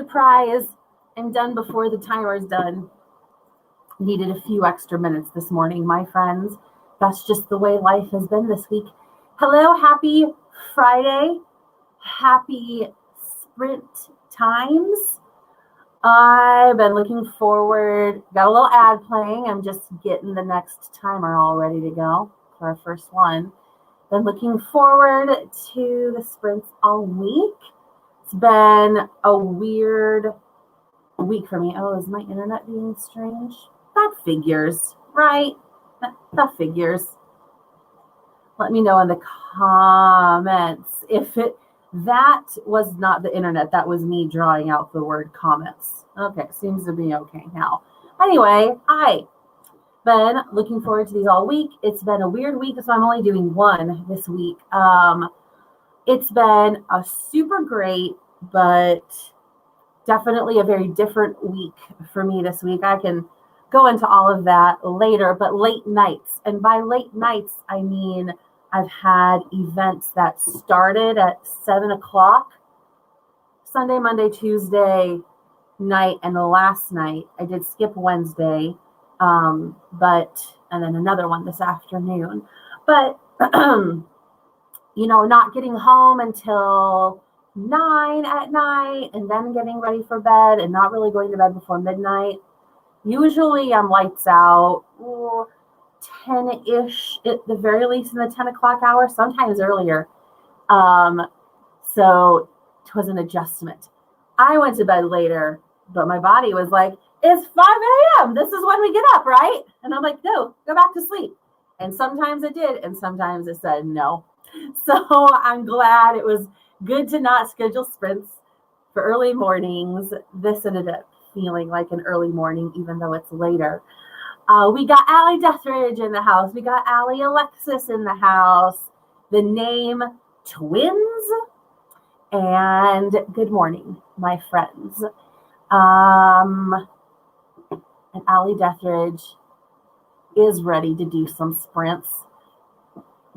Surprise, I'm done before the timer is done. Needed a few extra minutes this morning, my friends. That's just the way life has been this week. Hello, happy Friday. Happy sprint times. I've been looking forward, got a little ad playing. I'm just getting the next timer all ready to go for our first one. Been looking forward to the sprints all week. It's been a weird week for me. Oh, is my internet being strange? That figures, right? That figures. Let me know in the comments if that was not the internet. That was me drawing out the word comments. Okay, seems to be okay now. Anyway, I've been looking forward to these all week. It's been a weird week, so I'm only doing one this week. It's been a super great, but definitely a very different week for me this week. I can go into all of that later, but late nights. And by late nights, I mean I've had events that started at 7 o'clock Sunday, Monday, Tuesday night, and the last night I did skip Wednesday, and then another one this afternoon. But not getting home until 9 at night, and then getting ready for bed, and not really going to bed before midnight. Usually I'm lights out 10-ish at the very least in the 10 o'clock hour, sometimes earlier. So it was an adjustment. I went to bed later, but my body was like, it's 5 a.m. This is when we get up, right? And I'm like, no, go back to sleep. And sometimes it did, and sometimes it said no. So I'm glad. It was good to not schedule sprints for early mornings. This ended up feeling like an early morning, even though it's later. We got AllyDeatherageArt in the house. We got Alexis in the house. The name Twins. And good morning, my friends. And AllyDeatherageArt is ready to do some sprints.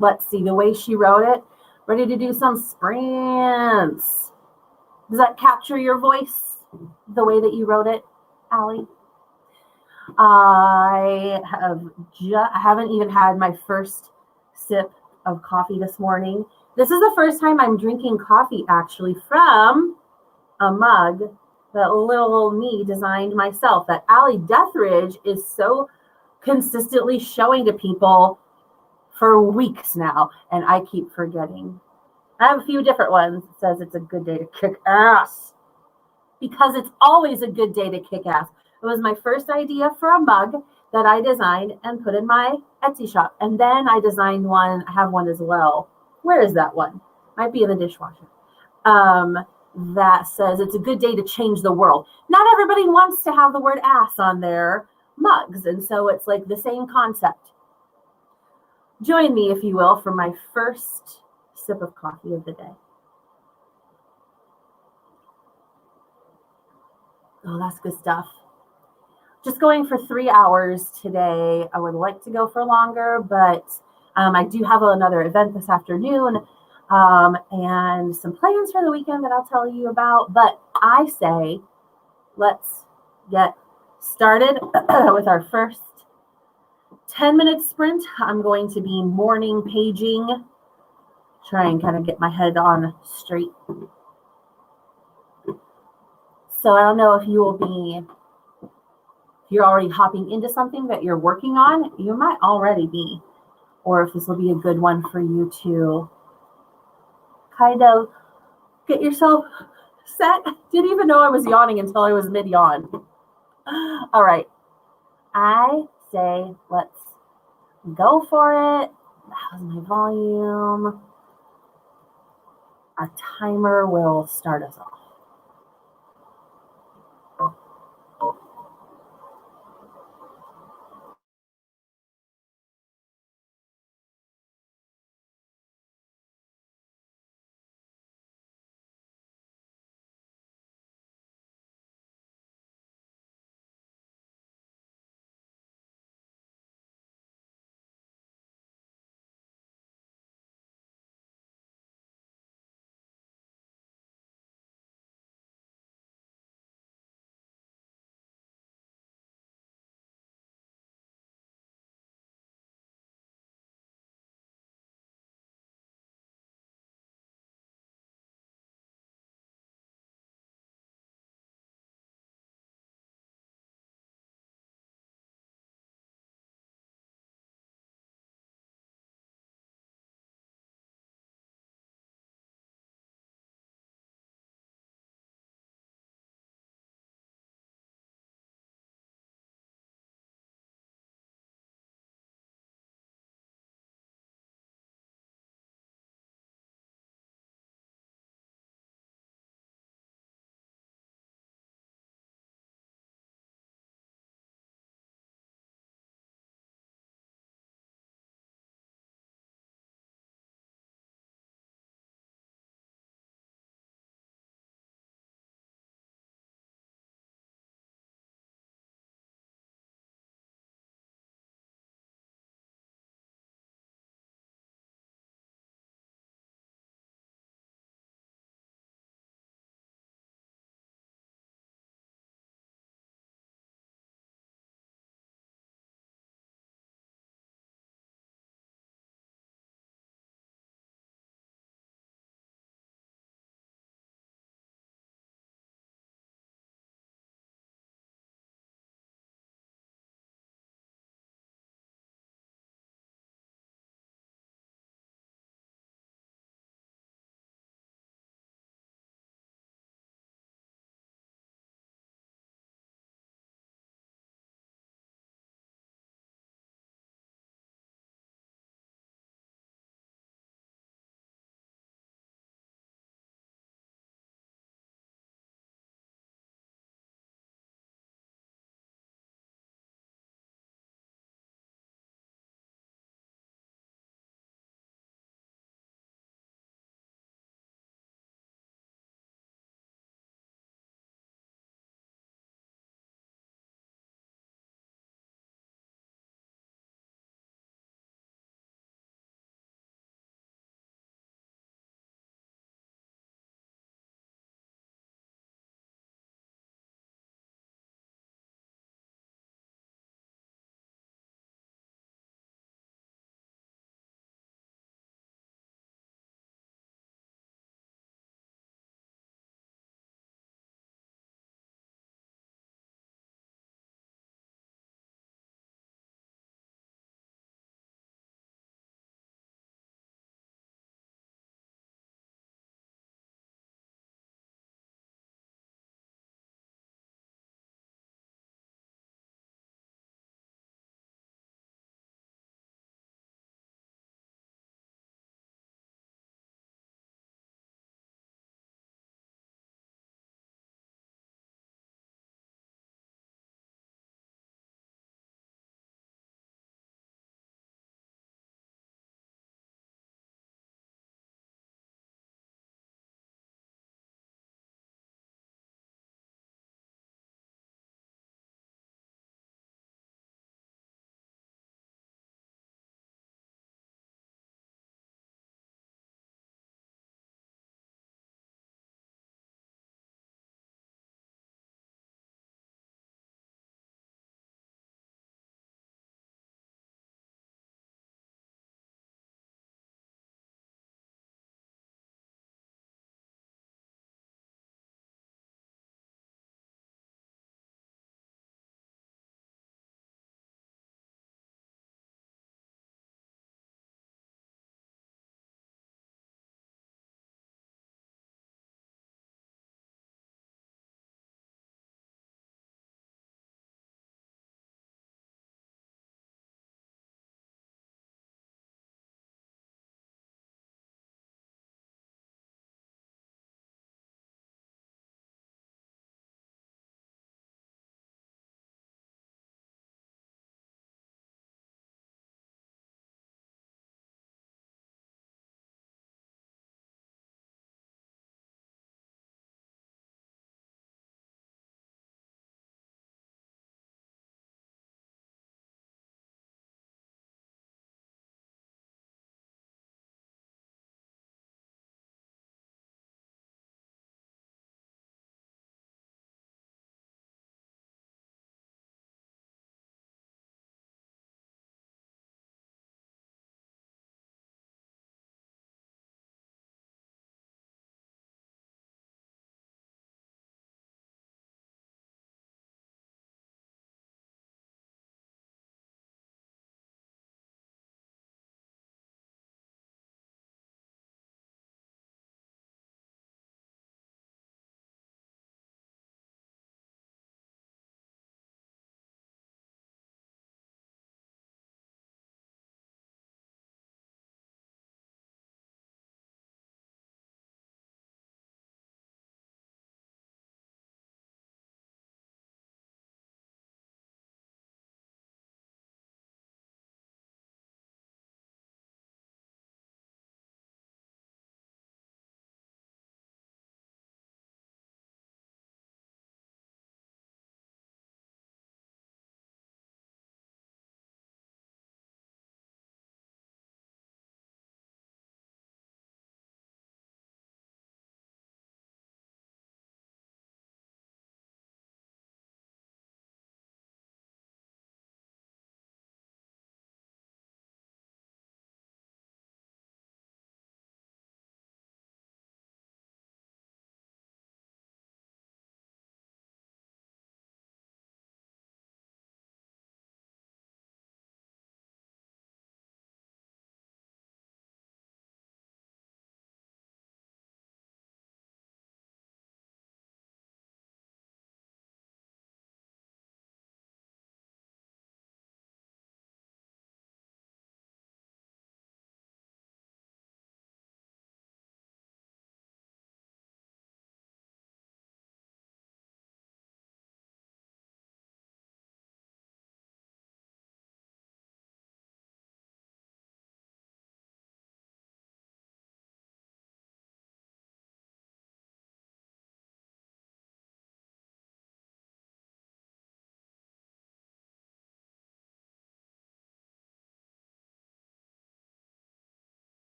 Let's see, the way she wrote it, ready to do some sprints. Does that capture your voice, the way that you wrote it, Allie? I haven't even had my first sip of coffee this morning. This is the first time I'm drinking coffee actually from a mug that little old me designed myself, that AllyDeatherageArt is so consistently showing to people for weeks now, and I keep forgetting. I have a few different ones. It says it's a good day to kick ass, because it's always a good day to kick ass. It was my first idea for a mug that I designed and put in my Etsy shop. And then I designed one. I have one as well. Where is that one? Might be in the dishwasher. That says it's a good day to change the world. Not everybody wants to have the word ass on their mugs. And so it's like the same concept. Join me, if you will, for my first sip of coffee of the day. Oh, that's good stuff. Just going for 3 hours today. I would like to go for longer, but I do have another event this afternoon and some plans for the weekend that I'll tell you about. But I say, let's get started with our first 10-minute sprint. I'm going to be morning paging, try and kind of get my head on straight. So I don't know if you will be, if you're already hopping into something that you're working on, you might already be, or if this will be a good one for you to kind of get yourself set. Didn't even know I was yawning until I was mid-yawn. All right. I say let's go for it. How's my volume? Our timer will start us off.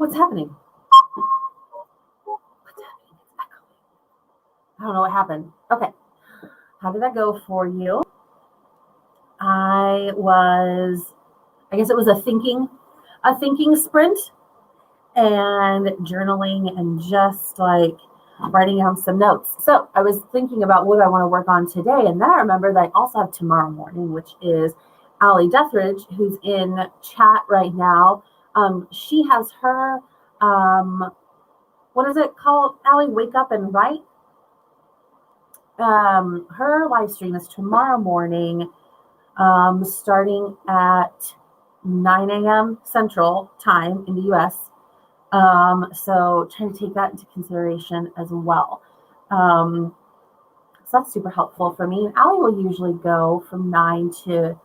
What's happening? What's happening? It's echoing. I don't know what happened. Okay. How did that go for you? I guess it was a thinking sprint and journaling and just like writing down some notes. So I was thinking about what I want to work on today. And then I remember that I also have tomorrow morning, which is AllyDeatherageArt, who's in chat right now. She has her, what is it called? Ally, Wake Up and Write. Her live stream is tomorrow morning, starting at 9 a.m. Central Time in the US. So trying to take that into consideration as well. So that's super helpful for me. And Ally will usually go from 9 to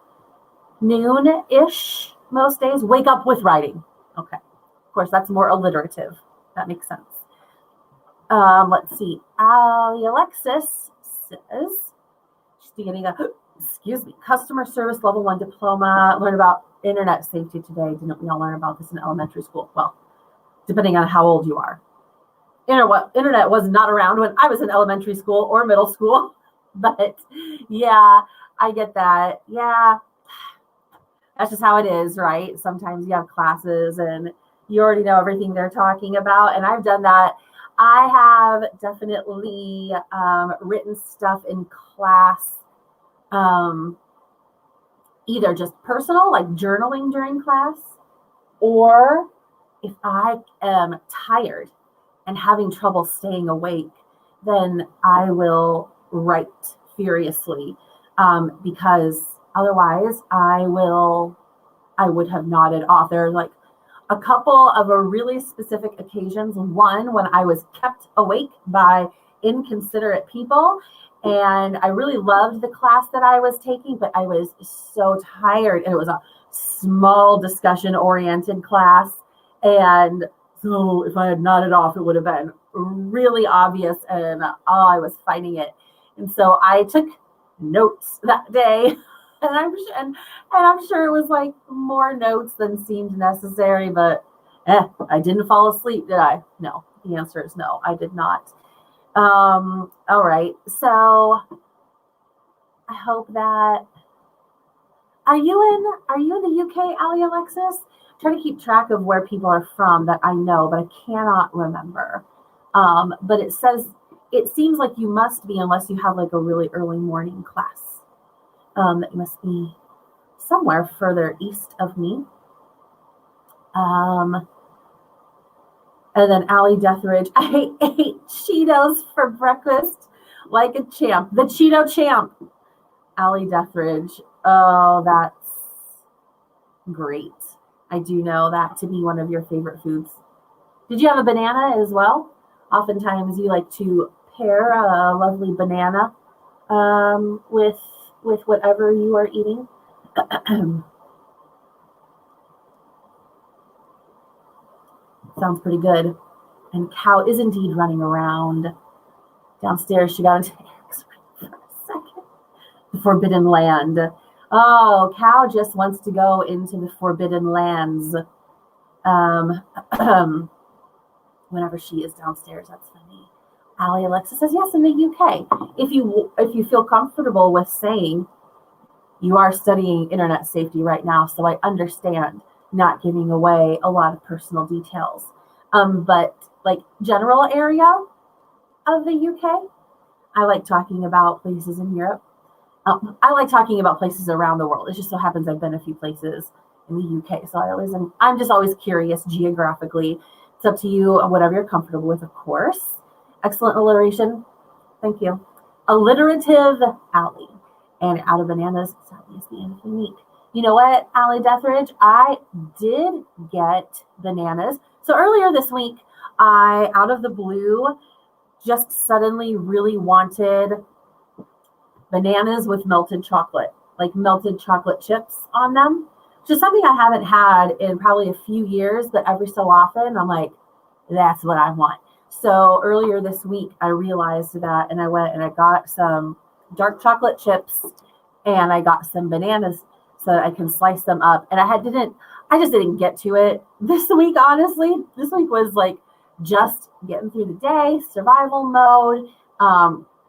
noon-ish most days. Wake up with writing. Okay. Of course, that's more alliterative. That makes sense. Let's see. Ally Alexis says she's getting a, customer service level 1 diploma. Learn about internet safety today. Didn't we all learn about this in elementary school? Well, depending on how old you are. Internet was not around when I was in elementary school or middle school. But yeah, I get that. Yeah, that's just how it is, right? Sometimes you have classes and you already know everything they're talking about. And I've done that. I have definitely written stuff in class, either just personal, like journaling during class, or if I am tired and having trouble staying awake, then I will write furiously, because otherwise I would have nodded off. There are like a couple of a really specific occasions. One, when I was kept awake by inconsiderate people, and I really loved the class that I was taking, but I was so tired, and it was a small discussion-oriented class. And so if I had nodded off, it would have been really obvious, and I was fighting it. And so I took notes that day, and I'm sure it was like more notes than seemed necessary, but I didn't fall asleep, did I? No, the answer is no, I did not. All right, so I hope that, are you in the UK, Ally Alexis? Try to keep track of where people are from that I know, but I cannot remember. But it seems like you must be, unless you have like a really early morning class. That you must be somewhere further east of me. And then AllyDeatherageArt, I ate Cheetos for breakfast like a champ. The Cheeto champ. AllyDeatherageArt. Oh, that's great. I do know that to be one of your favorite foods. Did you have a banana as well? Oftentimes you like to pair a lovely banana with whatever you are eating. Sounds pretty good. And Cow is indeed running around downstairs. She got into Eick's for a second. The Forbidden Land. Oh, Cow just wants to go into the Forbidden Lands. Whenever she is downstairs, that's funny. Ally Alexa says yes, in the UK. If you feel comfortable with saying you are studying internet safety right now, so I understand not giving away a lot of personal details. But like general area of the UK, I like talking about places in Europe. I like talking about places around the world. It just so happens I've been a few places in the UK, so I'm just always curious geographically. It's up to you, whatever you're comfortable with, of course. Excellent alliteration. Thank you. Alliterative Ally. And out of bananas, sadly, is the end of the week. You know what, AllyDeatherageArt? I did get bananas. So earlier this week, I, out of the blue, just suddenly really wanted bananas with melted chocolate, like melted chocolate chips on them, which is something I haven't had in probably a few years, but every so often I'm like, that's what I want. So earlier this week, I realized that, and I went and I got some dark chocolate chips and I got some bananas so that I can slice them up. And I I just didn't get to it this week, honestly. This week was like just getting through the day, survival mode.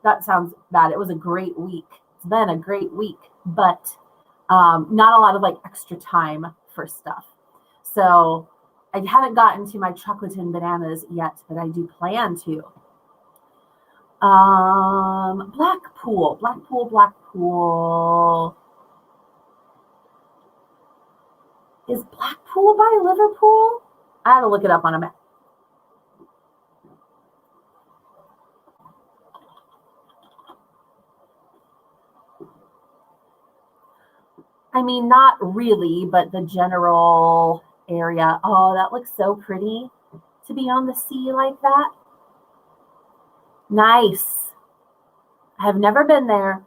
That sounds bad. It was a great week. It's been a great week, but not a lot of like extra time for stuff. So I haven't gotten to my chocolate and bananas yet, but I do plan to. Blackpool. Is Blackpool by Liverpool? I had to look it up on a map. I mean, not really, but the general area. Oh, that looks so pretty to be on the sea like that. Nice. I have never been there.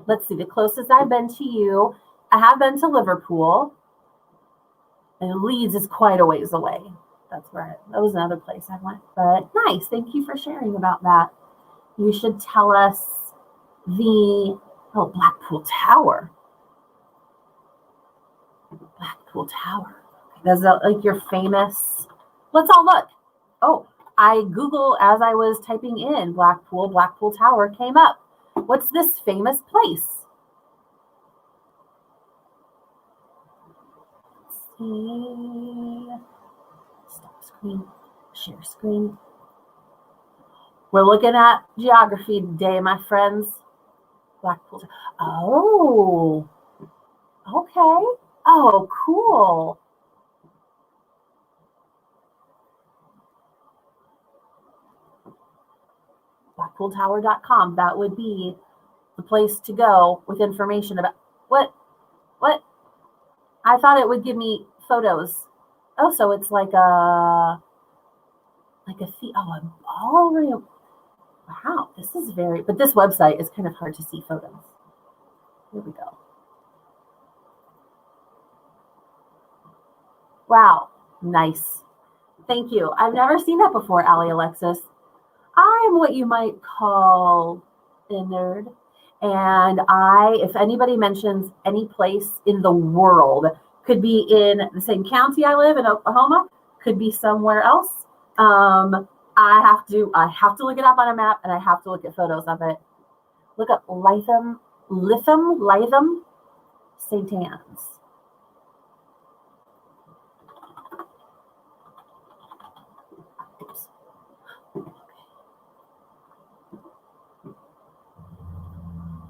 Let's see, the closest I've been to you, I have been to Liverpool. And Leeds is quite a ways away. That was another place I went. But nice. Thank you for sharing about that. You should tell us Blackpool Tower. Blackpool Tower. That's like your famous. Let's all look. Oh, I Google as I was typing in Blackpool Tower came up. What's this famous place? Let's see. Stop screen. Share screen. We're looking at geography today, my friends. Blackpool. Oh. Okay. Oh, cool. BlackpoolTower.com. That would be the place to go with information about what? I thought it would give me photos. Oh, so it's like a ballroom. Wow, this is but this website is kind of hard to see photos. Here we go. Wow, nice. Thank you. I've never seen that before, Allie Alexis. I'm what you might call a nerd. And if anybody mentions any place in the world, could be in the same county I live in, Oklahoma, could be somewhere else. I have to look it up on a map, and I have to look at photos of it. Look up Lytham, St. Anne's.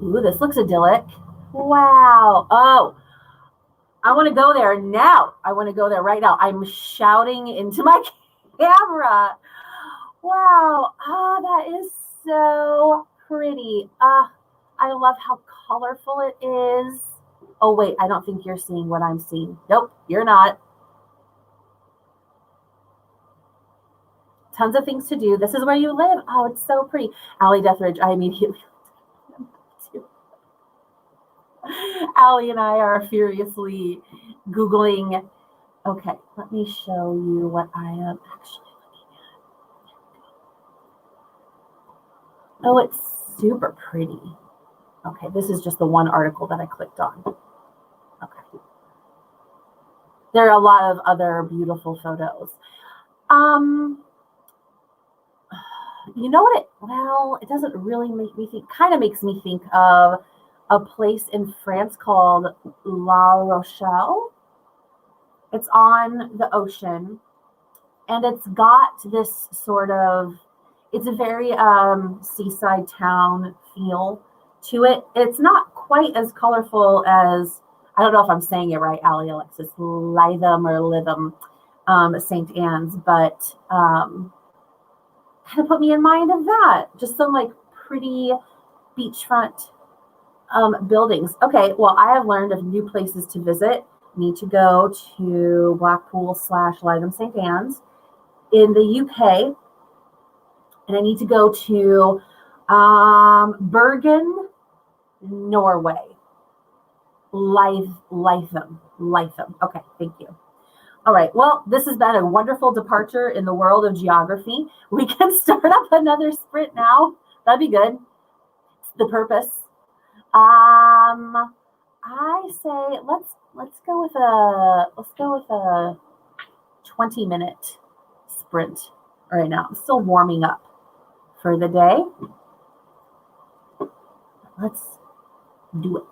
Ooh, this looks idyllic. Wow. Oh, I want to go there now. I want to go there right now. I'm shouting into my camera. Wow. Oh, that is so pretty. I love how colorful it is. Oh, wait. I don't think you're seeing what I'm seeing. Nope, you're not. Tons of things to do. This is where you live. Oh, it's so pretty. Allie DeatherageArt. I immediately Allie and I are furiously Googling. Okay, let me show you what I am actually looking at. Oh, it's super pretty. Okay, this is just the one article that I clicked on. Okay. There are a lot of other beautiful photos. You know what it doesn't really make me think, kind of makes me think of a place in France called La Rochelle. It's on the ocean, and it's got this sort of, it's a very seaside town feel to it. It's not quite as colorful as, I don't know if I'm saying it right, Allie Alexis, Lytham, St. Anne's, but kind of put me in mind of that. Just some like pretty beachfront buildings. Okay, well, I have learned of new places to visit. Need to go to Blackpool/Lytham St. Anne's in the UK, and I need to go to Bergen, Norway. Lytham. Okay, thank you. All right, well, this has been a wonderful departure in the world of geography. We can start up another sprint now. That'd be good. It's the purpose. I say let's go with a 20-minute sprint right now. I'm still warming up for the day. Let's do it.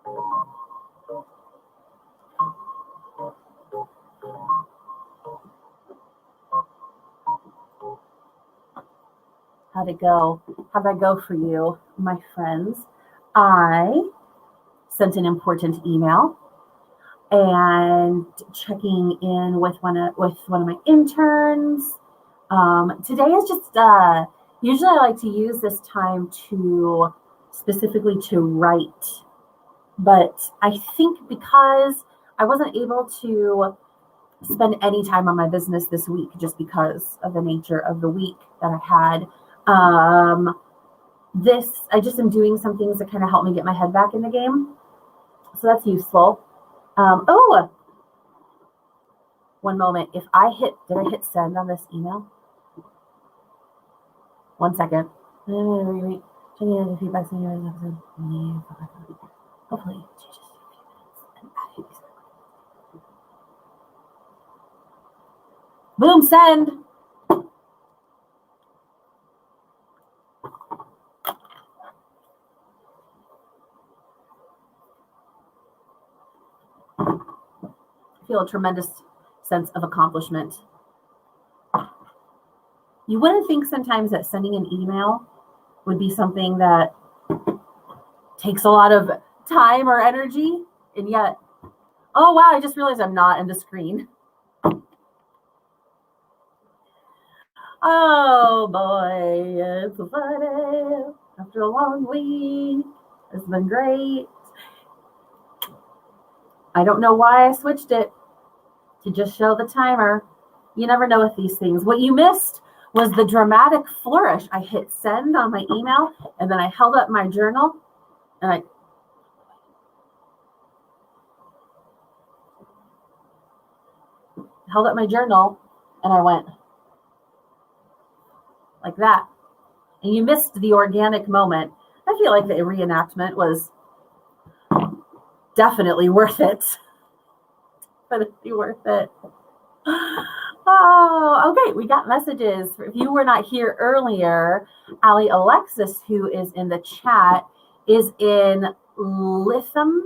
How'd it go? How'd that go for you, my friends? I sent an important email and checking in with one of my interns. Today is just usually I like to use this time to specifically to write, but I think because I wasn't able to spend any time on my business this week just because of the nature of the week that I had. I just am doing some things that kind of help me get my head back in the game. So that's useful. One moment. Did I hit send on this email? 1 second. Hopefully, boom, send. I feel a tremendous sense of accomplishment. You wouldn't think sometimes that sending an email would be something that takes a lot of time or energy, and yet, oh wow, I just realized I'm not in the screen. Oh boy, it's a Friday after a long week. It's been great. I don't know why I switched it to just show the timer. You never know with these things. What you missed was the dramatic flourish. I hit send on my email, and then I held up my journal, and I went like that. And you missed the organic moment. I feel like the reenactment was definitely worth it. Definitely worth it. Oh, okay. We got messages. If you were not here earlier, Allie Alexis, who is in the chat, is in Lytham,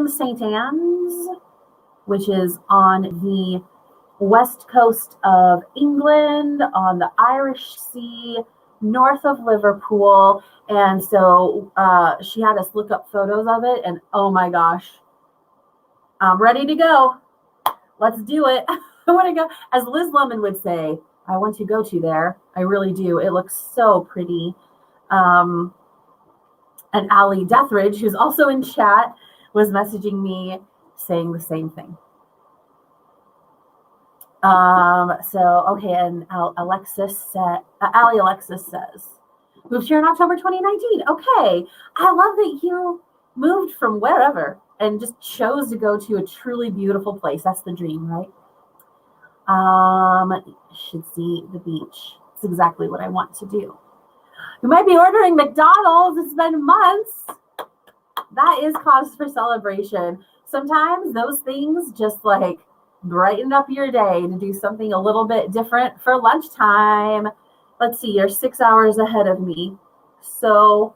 St. Anne's, which is on the west coast of England, on the Irish Sea, north of Liverpool. And so she had us look up photos of it, and oh my gosh, I'm ready to go. Let's do it. I want to go. As Liz Lemon would say, I want to go to there. I really do. It looks so pretty. And AllyDeatherageArt, who's also in chat, was messaging me saying the same thing. Okay, and Allie Alexis says, moved here in October 2019. Okay, I love that you moved from wherever and just chose to go to a truly beautiful place. That's the dream, right? Should see the beach. It's exactly what I want to do. You might be ordering McDonald's. It's been months. That is cause for celebration. Sometimes those things just like brighten up your day to do something a little bit different for lunchtime. Let's see, you're 6 hours ahead of me. So,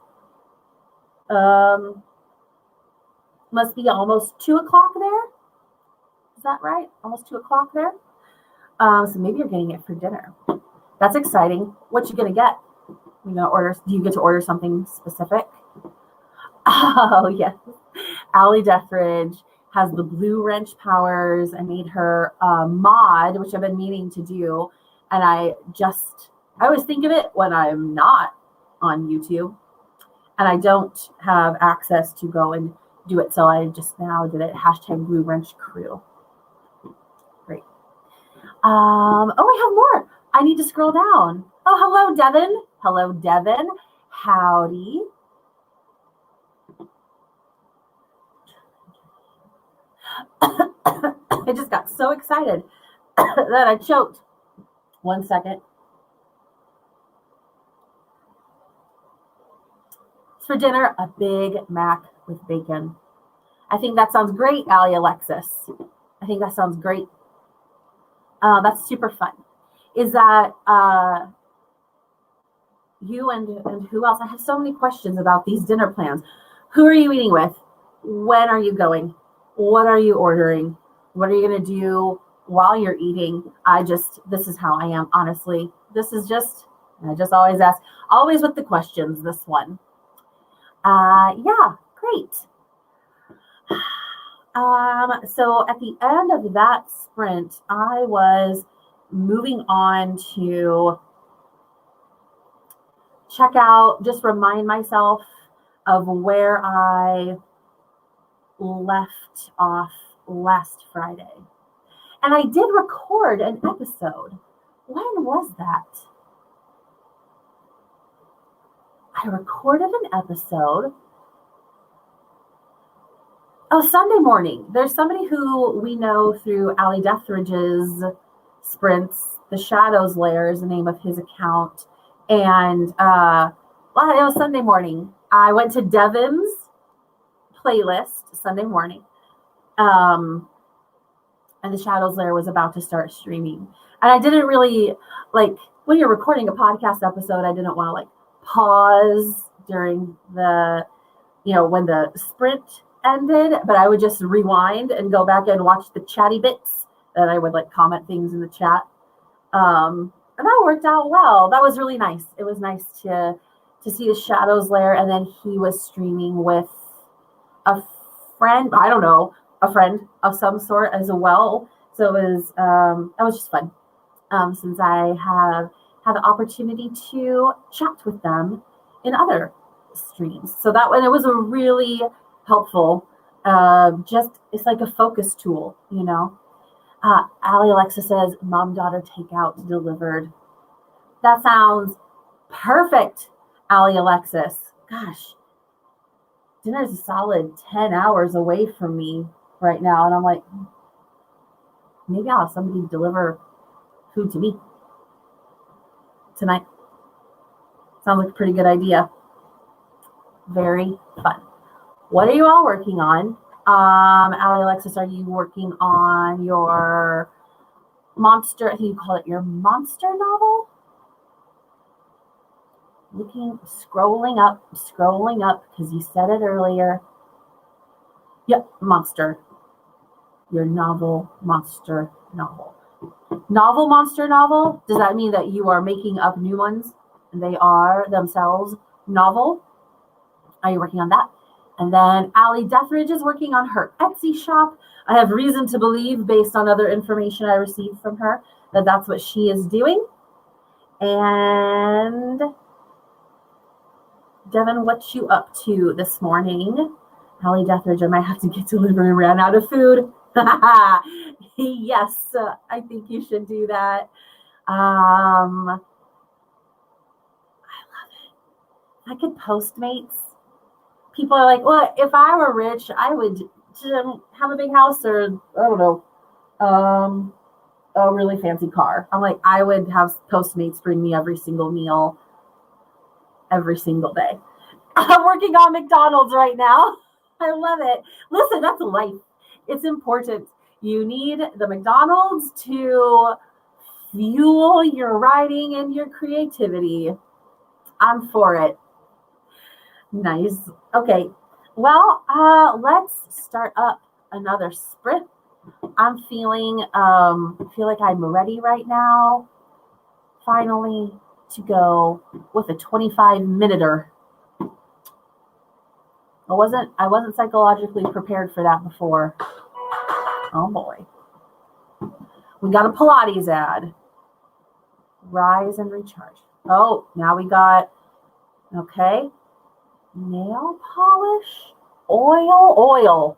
must be almost 2 o'clock there. Is that right? Almost 2 o'clock there. So maybe you're getting it for dinner. That's exciting. What you gonna get? You gonna order? Do you get to order something specific? Oh yes, AllyDeatherageArt has the blue wrench powers. I made her a mod, which I've been meaning to do, and I always think of it when I'm not on YouTube, and I don't have access to go and do it. So I just now did it. Hashtag Blue Wrench Crew. Great. Oh, I have more. I need to scroll down. Oh, hello, Devin. Hello, Devin. Howdy. I just got so excited that I choked. 1 second. For dinner, a Big Mac with bacon. I think that sounds great, Allie Alexis. I think that sounds great. That's super fun. Is that you and who else? I have so many questions about these dinner plans. Who are you eating with? When are you going? What are you ordering? What are you going to do while you're eating? This is how I am, honestly. I just always ask, always with the questions, this one. Yeah, great. So at the end of that sprint, I was moving on to check out, just remind myself of where I left off last Friday. And I did record an episode. When was that? I recorded an episode. Oh, Sunday morning. There's somebody who we know through AllyDeatherage's sprints. The Shadows Lair is the name of his account. And it was Sunday morning. I went to Devin's playlist Sunday morning. And the Shadows Lair was about to start streaming. And I didn't really, like, when you're recording a podcast episode, I didn't want to, like, pause during the, when the sprint ended, but I would just rewind and go back and watch the chatty bits, and I would, like, comment things in the chat. And that worked out well. That was really nice. It was nice to see the Shadows Lair, and then he was streaming with a friend, I don't know, a friend of some sort as well. So it was that was just fun. Since I have had the opportunity to chat with them in other streams. So that one, it was a really helpful, it's like a focus tool, Allie Alexa says, mom, daughter, takeout delivered. That sounds perfect, Allie Alexis. Gosh, dinner's a solid 10 hours away from me right now. And I'm like, maybe I'll have somebody deliver food to me tonight. Sounds like a pretty good idea. Very fun. What are you all working on? Allie Alexis, are you working on your monster, I think you call it your monster novel? Scrolling up, because you said it earlier. Yep, monster. Your novel, monster novel. Novel, monster novel? Does that mean that you are making up new ones and they are themselves novel? Are you working on that? And then Allie Deatherage is working on her Etsy shop. I have reason to believe, based on other information I received from her, that that's what she is doing. And Devin, what you up to this morning? Allie Deatherage, I might have to get delivery. Ran out of food. Yes, I think you should do that. I love it. I could Postmates. People are like, well, if I were rich, I would have a big house, or I don't know, a really fancy car. I'm like, I would have Postmates bring me every single meal every single day. I'm working on McDonald's right now. I love it. Listen, that's life. It's important. You need the McDonald's to fuel your writing and your creativity. I'm for it. Nice. Okay. Well, let's start up another sprint. I'm feel like I'm ready right now, finally, to go with a 25-minuter. I wasn't psychologically prepared for that before. Oh boy. We got a Pilates ad. Rise and recharge. Oh, now we got, okay, nail polish, oil.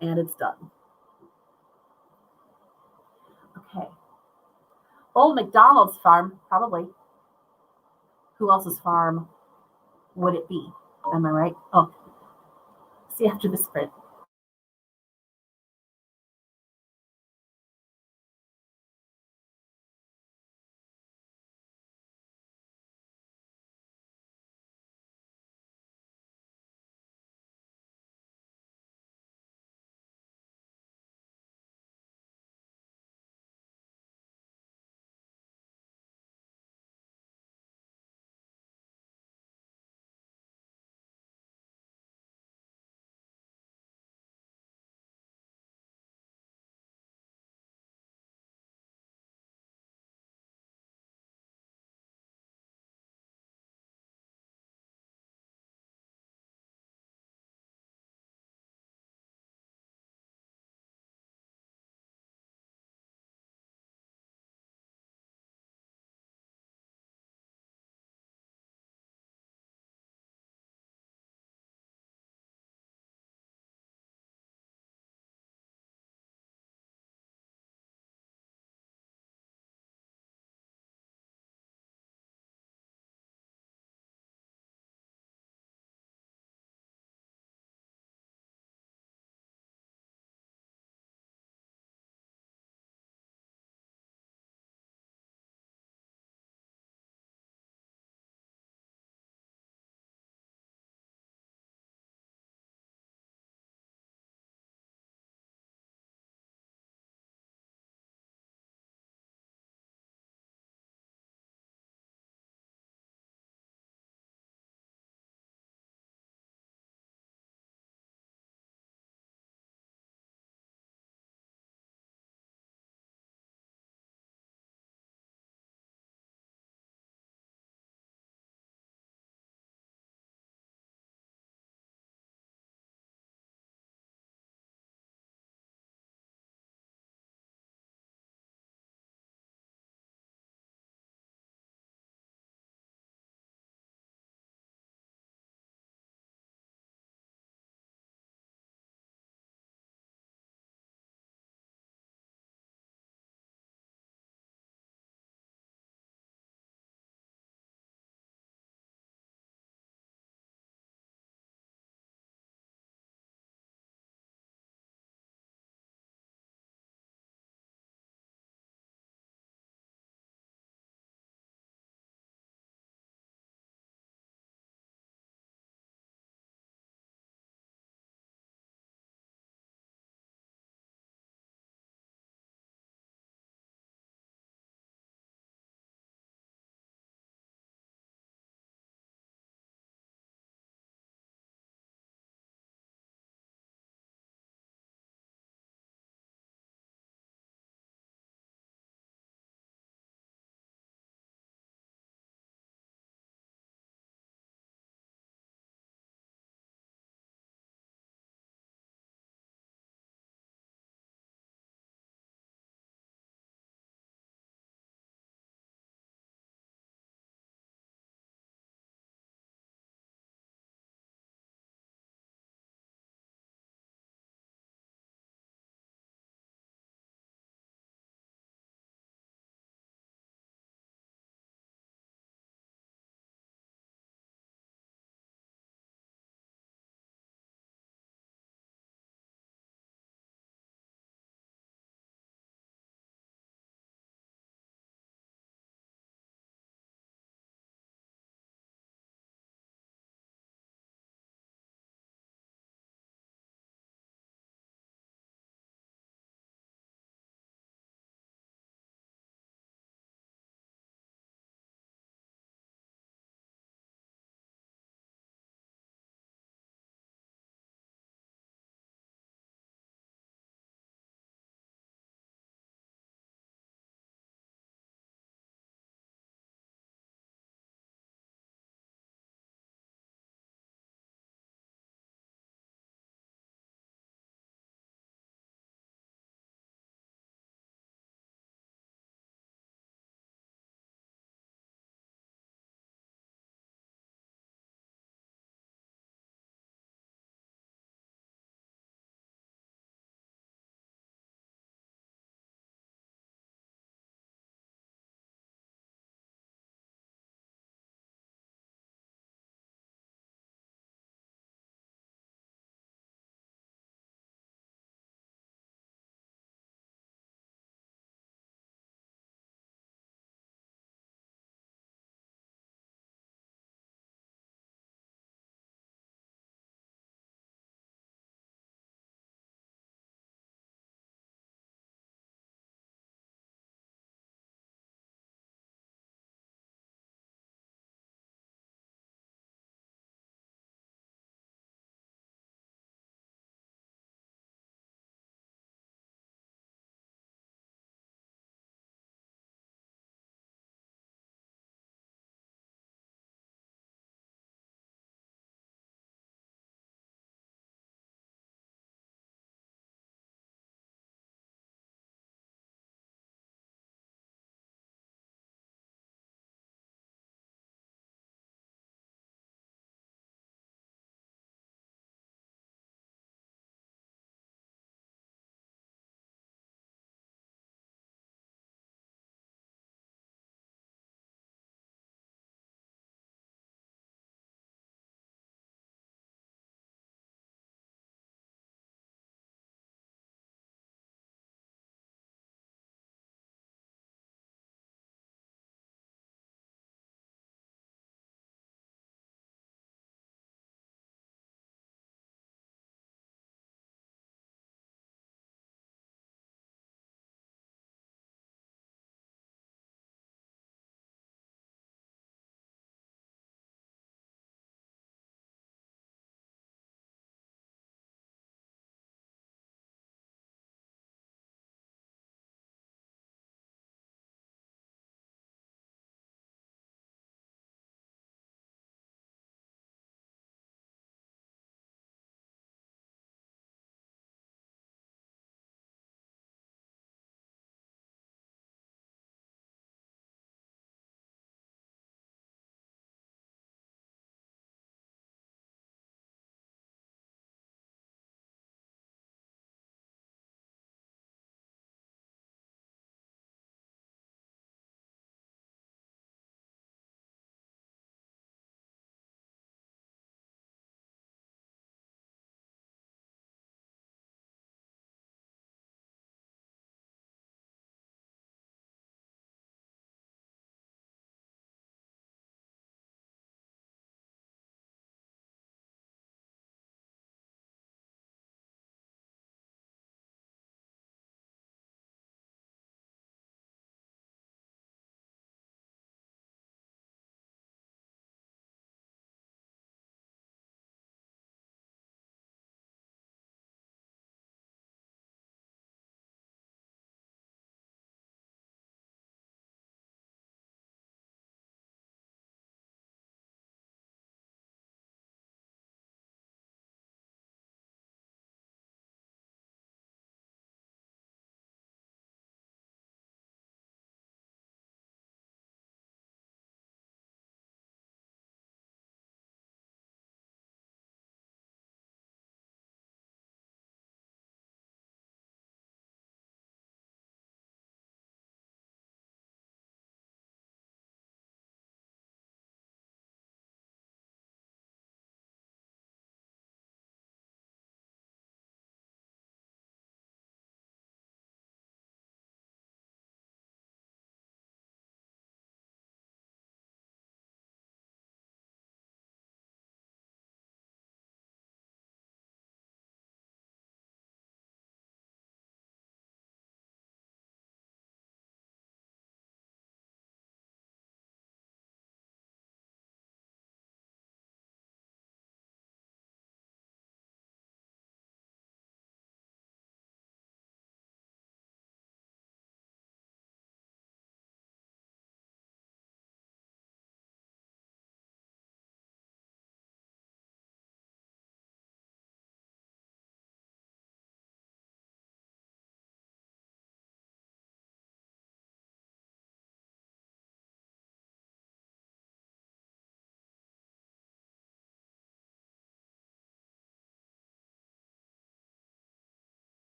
And it's done. Okay. Old McDonald's farm, probably. Who else's farm would it be? Am I right? Oh, see you after the sprint.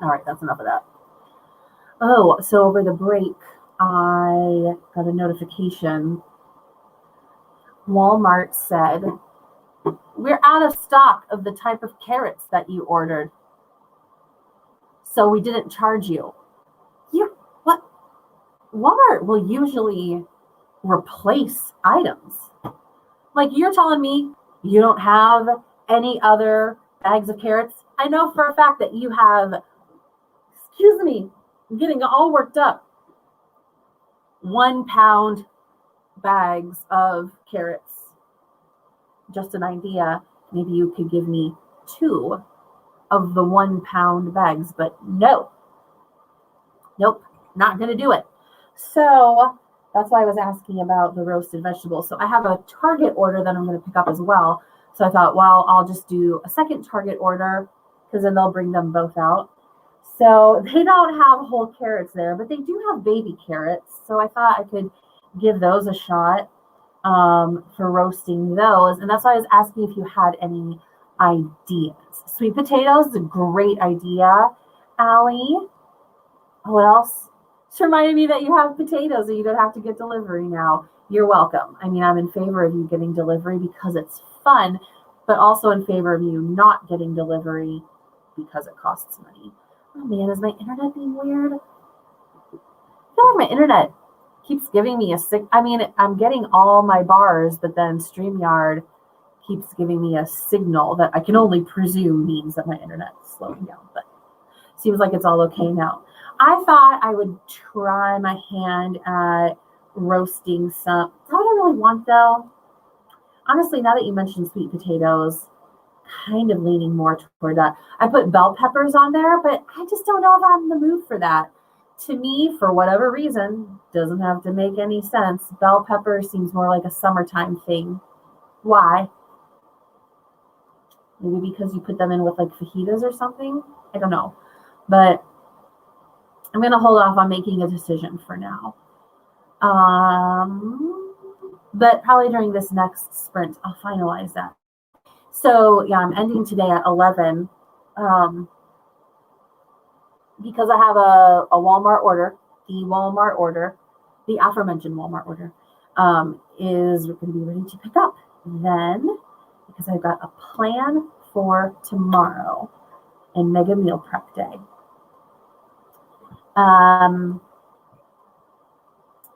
All right, that's enough of that. Oh, so over the break, I got a notification. Walmart said, we're out of stock of the type of carrots that you ordered, so we didn't charge you. What? Walmart will usually replace items. Like, you're telling me you don't have any other bags of carrots? I know for a fact that you have, excuse me, I'm getting all worked up, 1 pound bags of carrots. Just an idea. Maybe you could give me 2 of the 1 pound bags, but nope, not going to do it. So that's why I was asking about the roasted vegetables. So I have a Target order that I'm going to pick up as well. So I thought, well, I'll just do a second Target order because then they'll bring them both out. So they don't have whole carrots there, but they do have baby carrots. So I thought I could give those a shot for roasting those. And that's why I was asking if you had any ideas. Sweet potatoes, a great idea. Allie, what else? It's reminding me that you have potatoes and you don't have to get delivery now. You're welcome. I mean, I'm in favor of you getting delivery because it's fun, but also in favor of you not getting delivery because it costs money. Oh man, is my internet being weird? I feel like my internet keeps giving me I'm getting all my bars, but then StreamYard keeps giving me a signal that I can only presume means that my internet is slowing down, but seems like it's all okay now. I thought I would try my hand at roasting some. That's what I really want, though. Honestly, now that you mentioned sweet potatoes, kind of leaning more toward that. I put bell peppers on there, but I just don't know if I'm in the mood for that. To me, for whatever reason, doesn't have to make any sense. Bell pepper seems more like a summertime thing. Why? Maybe because you put them in with like fajitas or something? I don't know. But I'm going to hold off on making a decision for now. But probably during this next sprint, I'll finalize that. So yeah, I'm ending today at 11 because I have a Walmart order. The aforementioned Walmart order is going to be ready to pick up. Then, because I've got a plan for tomorrow and mega meal prep day.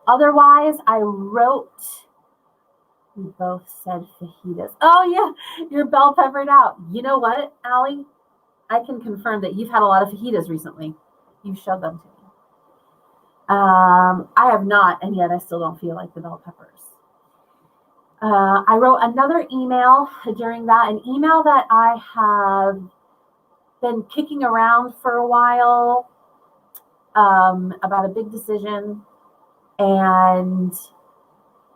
Otherwise, I wrote, we both said fajitas. Oh yeah, you're bell peppered out. You know what, Allie? I can confirm that you've had a lot of fajitas recently. You showed them to me. I have not, and yet I still don't feel like the bell peppers. I wrote another email during that, an email that I have been kicking around for a while about a big decision and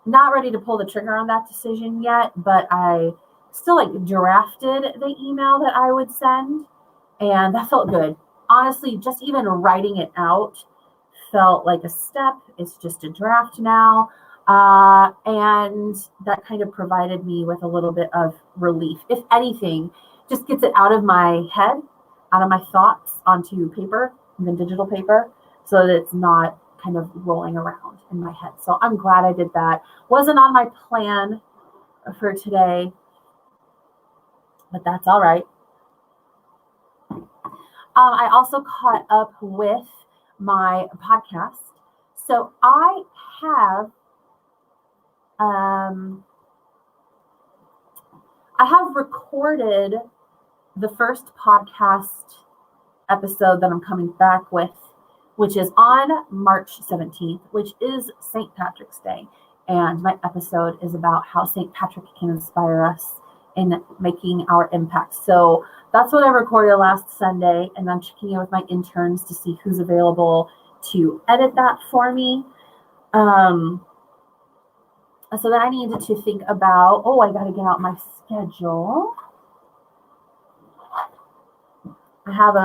not ready to pull the trigger on that decision yet, but I still drafted the email that I would send, and that felt good. Honestly, just even writing it out felt like a step. It's just a draft now. And that kind of provided me with a little bit of relief. If anything, just gets it out of my head, out of my thoughts onto paper, even digital paper, so that it's not kind of rolling around in my head. So I'm glad I did that. Wasn't on my plan for today, but that's all right. I also caught up with my podcast. So I have recorded the first podcast episode that I'm coming back with, which is on March 17th, which is St. Patrick's Day. And my episode is about how St. Patrick can inspire us in making our impact. So that's what I recorded last Sunday, and I'm checking in with my interns to see who's available to edit that for me. So then I needed to think about, I got to get out my schedule. I have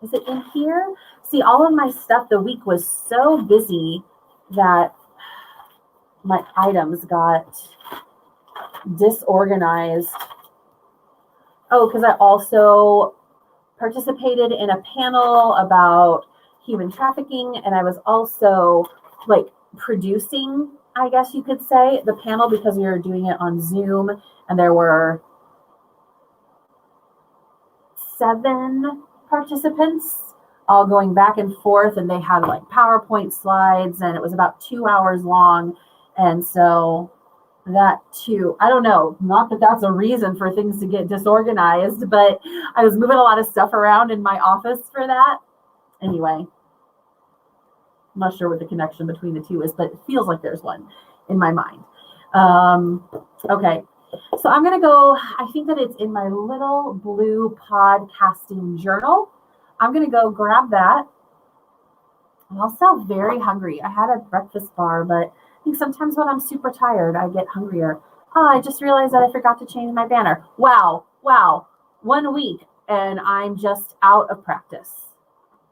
is it in here? See, all of my stuff, the week was so busy that my items got disorganized. Oh, because I also participated in a panel about human trafficking, and I was also like producing, I guess you could say, the panel because we were doing it on Zoom, and there were 7 participants all going back and forth, and they had like PowerPoint slides, and it was about 2 hours long. And so that too, I don't know, not that that's a reason for things to get disorganized, but I was moving a lot of stuff around in my office for that. Anyway, I'm not sure what the connection between the two is, but it feels like there's one in my mind. Okay, so I'm going to go, I think that it's in my little blue podcasting journal. I'm going to go grab that. I'm also very hungry. I had a breakfast bar, but I think sometimes when I'm super tired, I get hungrier. Oh, I just realized that I forgot to change my banner. Wow. 1 week and I'm just out of practice.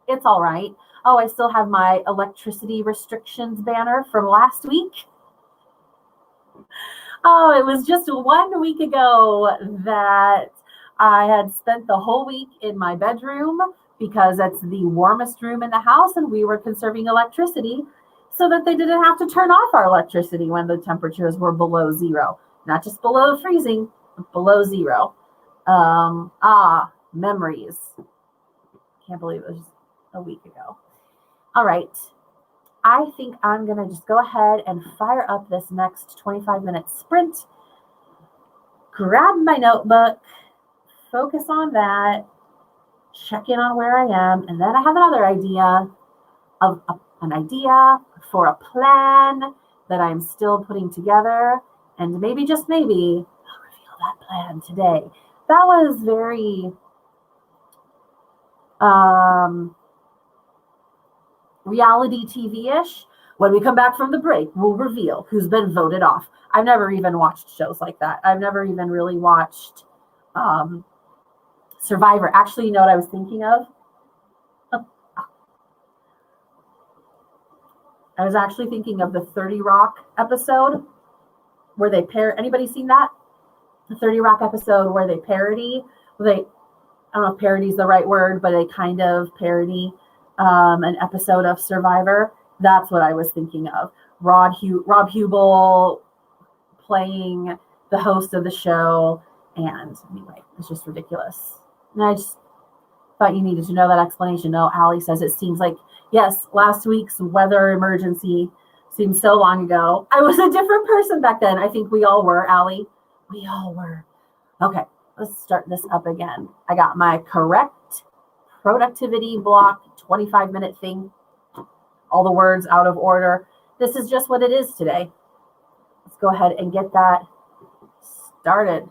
It's all right. Oh, I still have my electricity restrictions banner from last week. Oh, it was just 1 week ago that I had spent the whole week in my bedroom because that's the warmest room in the house, and we were conserving electricity so that they didn't have to turn off our electricity when the temperatures were below zero. Not just below freezing, but below zero. Memories. Can't believe it was a week ago. All right. I think I'm going to just go ahead and fire up this next 25-minute sprint, grab my notebook, focus on that, check in on where I am, and then I have another idea of an idea for a plan that I'm still putting together, and maybe, just maybe, I'll reveal that plan today. That was very reality TV-ish. When we come back from the break, we'll reveal who's been voted off. I've never even watched shows like that. I've never even really watched Survivor. Actually, you know what I was thinking of? I was actually thinking of the 30 Rock episode where they anybody seen that? The 30 Rock episode where they parody, I don't know if parody is the right word, but they kind of parody an episode of Survivor. That's what I was thinking of. Rob Hubel playing the host of the show. And anyway, it's just ridiculous. And I just thought you needed to know that explanation. No, Allie says it seems like, yes, last week's weather emergency seems so long ago. I was a different person back then. I think we all were, Allie. We all were. Okay, let's start this up again. I got my correct productivity block, 25-minute thing. All the words out of order. This is just what it is today. Let's go ahead and get that started.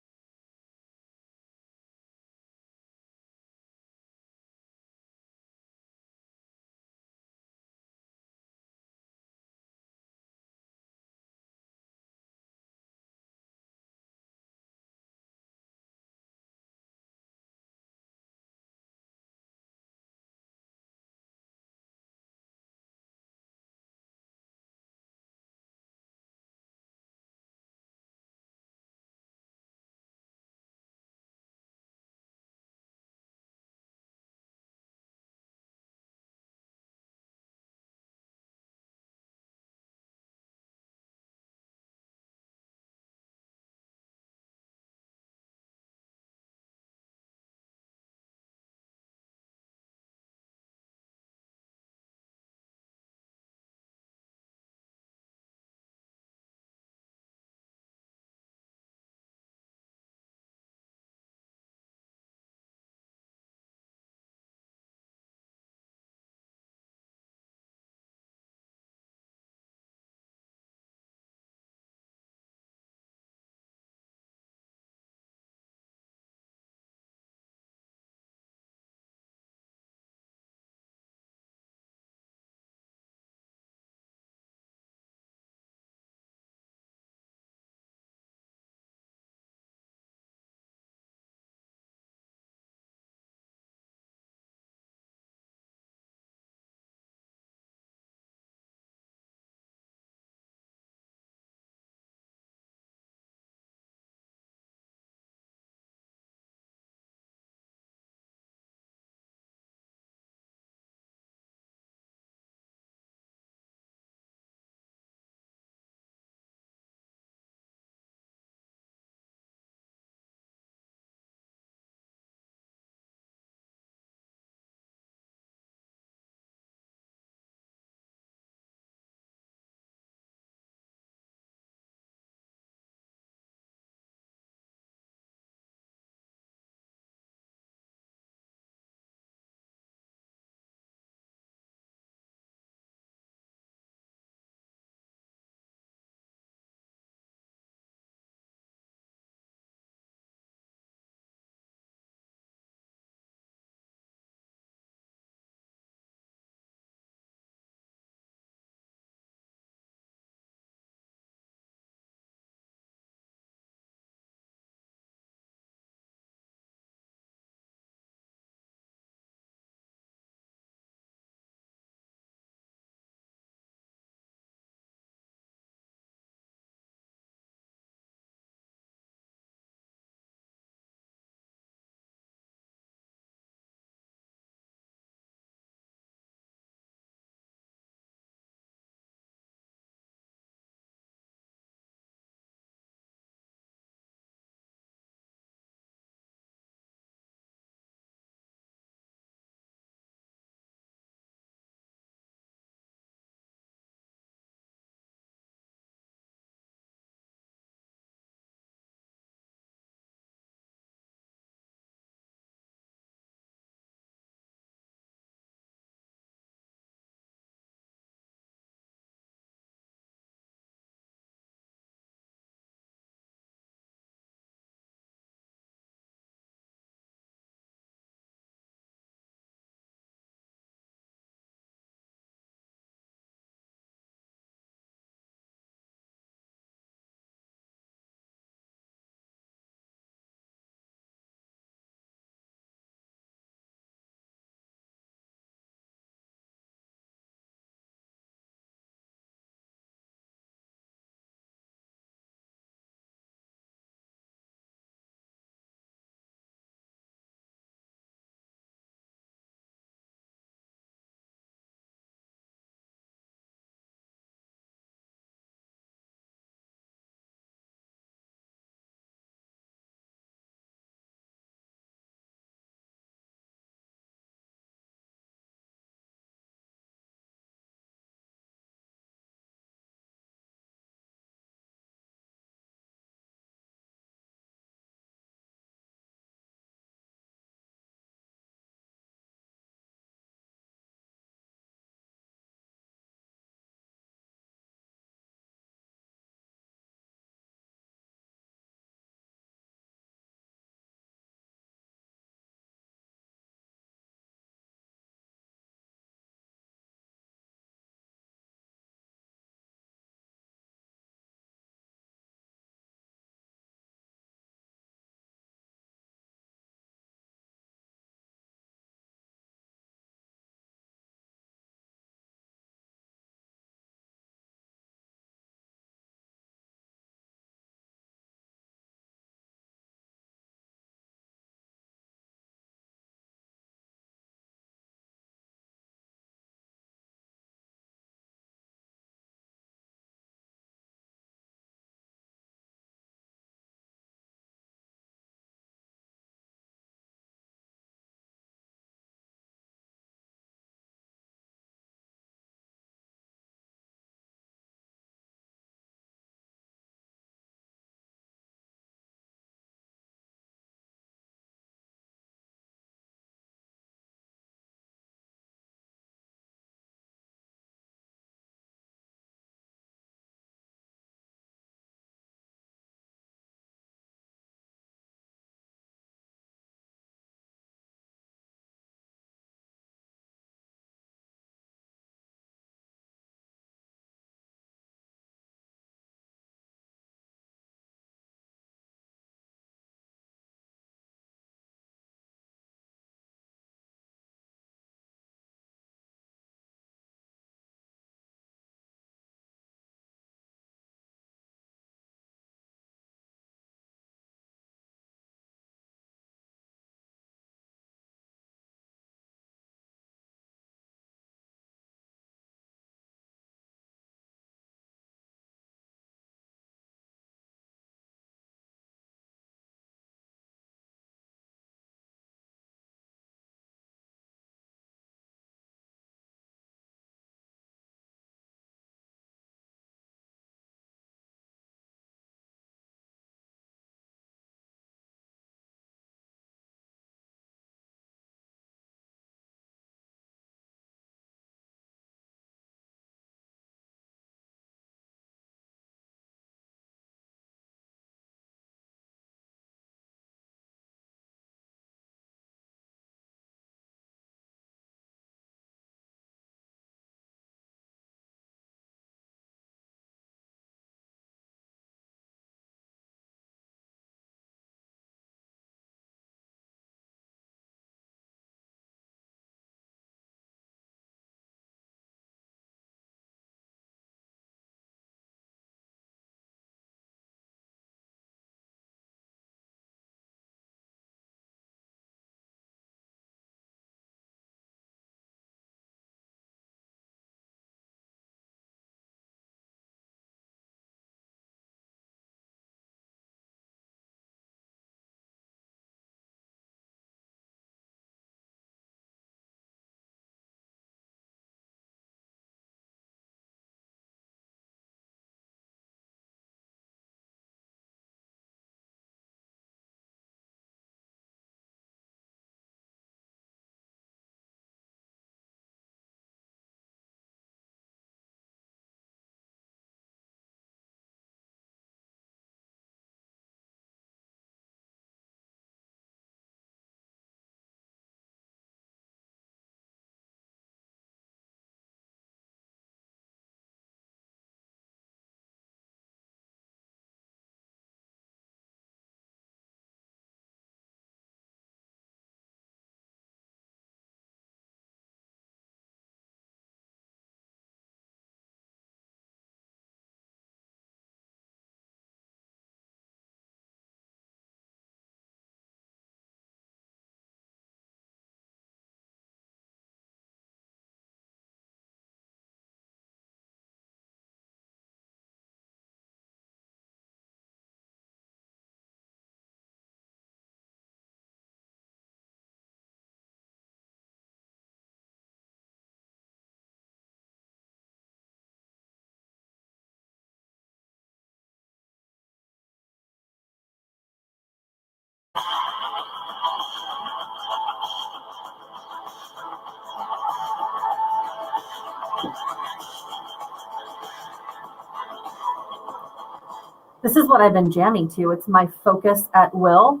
This is what I've been jamming to. It's my Focus at Will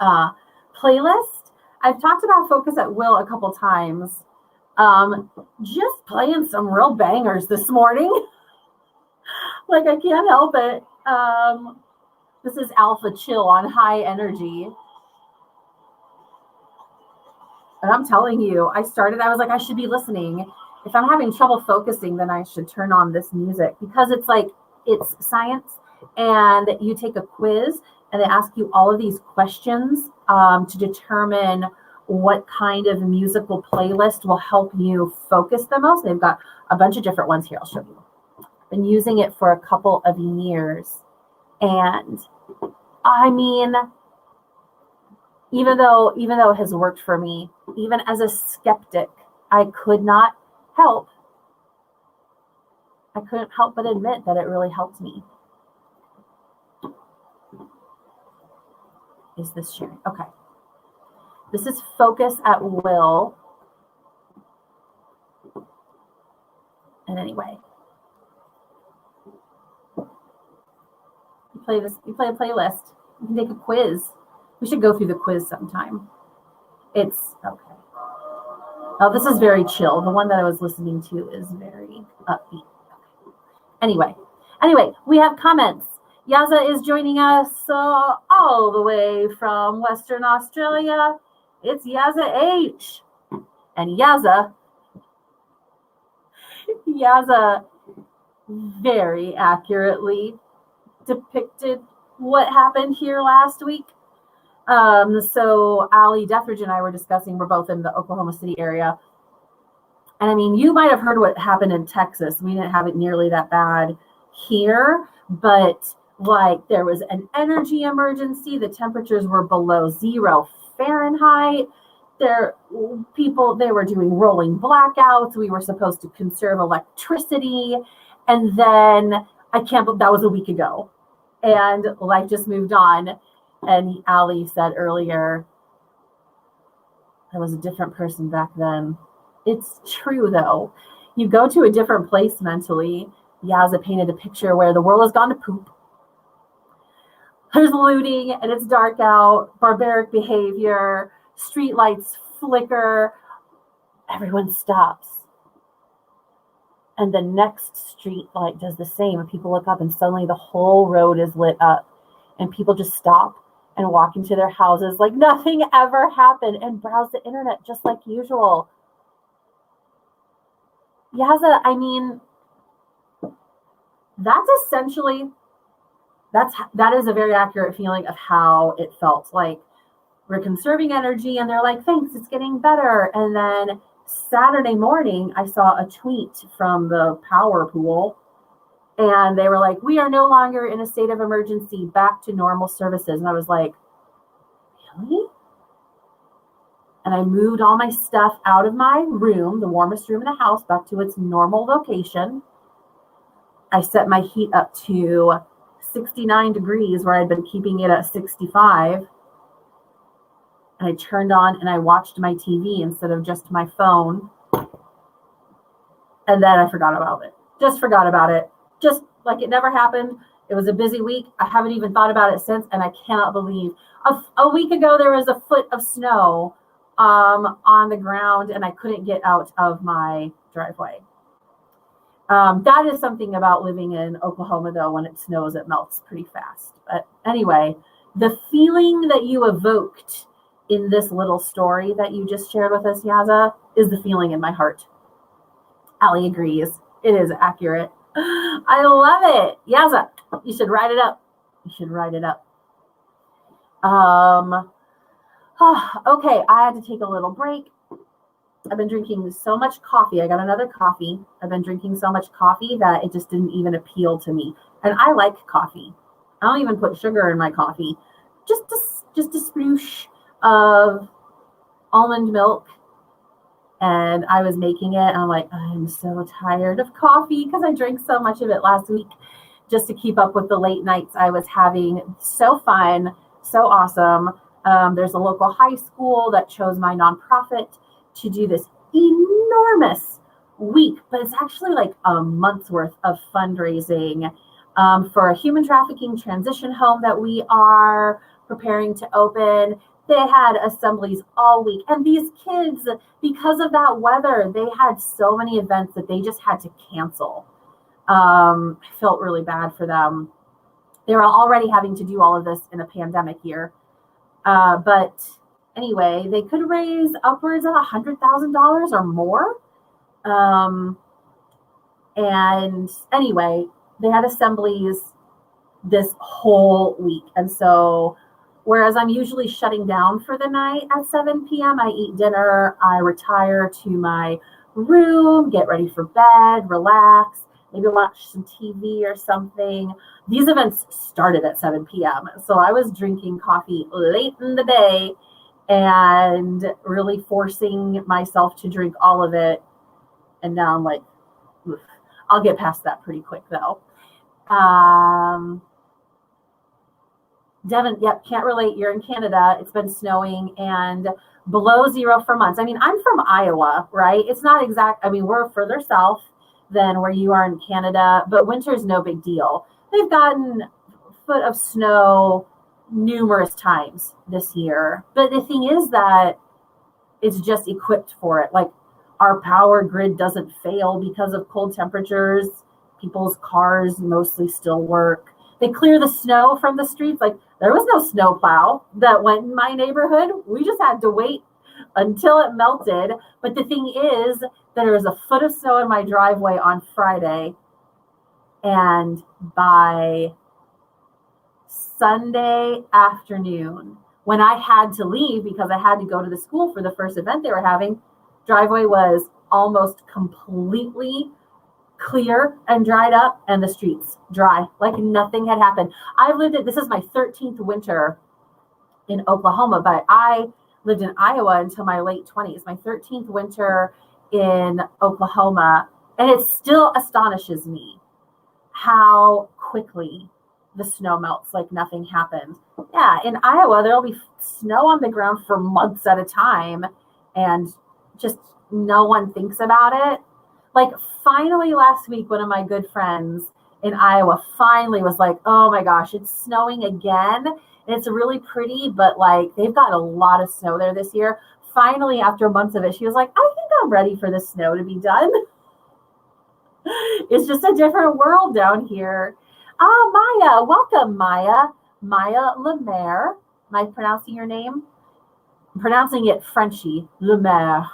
playlist. I've talked about Focus at Will a couple times. Just playing some real bangers this morning. Like, I can't help it. This is Alpha Chill on High Energy. And I'm telling you, I was like, I should be listening. If I'm having trouble focusing, then I should turn on this music, because it's like, it's science, and you take a quiz and they ask you all of these questions to determine what kind of musical playlist will help you focus the most. They've got a bunch of different ones here. I'll show you. I've been using it for a couple of years. And I mean, even though it has worked for me, even as a skeptic, I couldn't help but admit that it really helped me. Is this sharing? Okay. This is Focus at Will. And anyway, you play a playlist. You can take a quiz. We should go through the quiz sometime. It's okay. Oh, this is very chill. The one that I was listening to is very upbeat. Okay. Anyway, we have comments. Yaza is joining us all the way from Western Australia. It's Yaza H. And Yaza very accurately depicted what happened here last week. So AllyDeatherageArt and I were discussing, we're both in the Oklahoma City area. And I mean, you might have heard what happened in Texas. We didn't have it nearly that bad here, but like, there was an energy emergency. The temperatures were below 0 Fahrenheit. They were doing rolling blackouts. We were supposed to conserve electricity. And then I can't believe that was a week ago. And life just moved on. And Ally said earlier, I was a different person back then. It's true, though. You go to a different place mentally. Yaza painted a picture where the world has gone to poop. There's looting and it's dark out, barbaric behavior, street lights flicker, everyone stops. And the next street light does the same. And people look up and suddenly the whole road is lit up. And people just stop and walk into their houses like nothing ever happened and browse the internet just like usual. Yaza, I mean, that's essentially, that is a very accurate feeling of how it felt. Like, we're conserving energy and they're like, thanks, it's getting better. And then Saturday morning, I saw a tweet from the power pool and they were like, we are no longer in a state of emergency, back to normal services. And I was like, really? And I moved all my stuff out of my room, the warmest room in the house, back to its normal location. I set my heat up to 69 degrees where I'd been keeping it at 65. And I turned on and I watched my TV instead of just my phone. And then I forgot about it. Just forgot about it. Just like it never happened. It was a busy week. I haven't even thought about it since. And I cannot believe a week ago there was a foot of snow on the ground and I couldn't get out of my driveway. That is something about living in Oklahoma, though. When it snows, it melts pretty fast. But anyway, the feeling that you evoked in this little story that you just shared with us, Yaza, is the feeling in my heart. Ally agrees. It is accurate. I love it. Yaza, you should write it up. You should write it up. Okay, I had to take a little break. I've been drinking so much coffee. I got another coffee. I've been drinking so much coffee that it just didn't even appeal to me. And I like coffee. I don't even put sugar in my coffee. Just a sploosh of almond milk. And I was making it. And I'm like, I'm so tired of coffee because I drank so much of it last week just to keep up with the late nights I was having. So fun, So awesome. There's a local high school that chose my nonprofit to do this enormous week, but it's actually like a month's worth of fundraising for a human trafficking transition home that we are preparing to open. They had assemblies all week. And these kids, because of that weather, they had so many events that they just had to cancel. I felt really bad for them. They were already having to do all of this in a pandemic year. But anyway, they could raise upwards of $100,000 or more. And anyway, they had assemblies this whole week. And so whereas I'm usually shutting down for the night at 7 p.m., I eat dinner, I retire to my room, get ready for bed, relax, maybe watch some TV or something. These events started at 7 p.m. So I was drinking coffee late in the day and really forcing myself to drink all of it. And now I'm like, oof. I'll get past that pretty quick though. Devin, yep, can't relate. You're in Canada. It's been snowing and below zero for months. I mean, I'm from Iowa, right? It's not exact. I mean, we're further south than where you are in Canada, but winter's no big deal. They've gotten a foot of snow numerous times this year. But the thing is that it's just equipped for it. Like our power grid doesn't fail because of cold temperatures. People's cars mostly still work. They clear the snow from the streets. Like there was no snow plow that went in my neighborhood. We just had to wait until it melted. But the thing is that there was a foot of snow in my driveway on Friday. And by Sunday afternoon, when I had to leave because I had to go to the school for the first event they were having, driveway was almost completely clear and dried up and the streets dry, like nothing had happened. This is my 13th winter in Oklahoma, but I lived in Iowa until my late 20s, my 13th winter in Oklahoma. And it still astonishes me how quickly the snow melts, like nothing happened. Yeah, in Iowa, there'll be snow on the ground for months at a time and just no one thinks about it. Like finally last week, one of my good friends in Iowa finally was like, oh my gosh, it's snowing again. And it's really pretty, but like they've got a lot of snow there this year. Finally, after months of it, she was like, I think I'm ready for the snow to be done. It's just a different world down here. Maya, welcome, Maya. Maya Lemaire. Am I pronouncing your name? I'm pronouncing it Frenchy, Lemaire.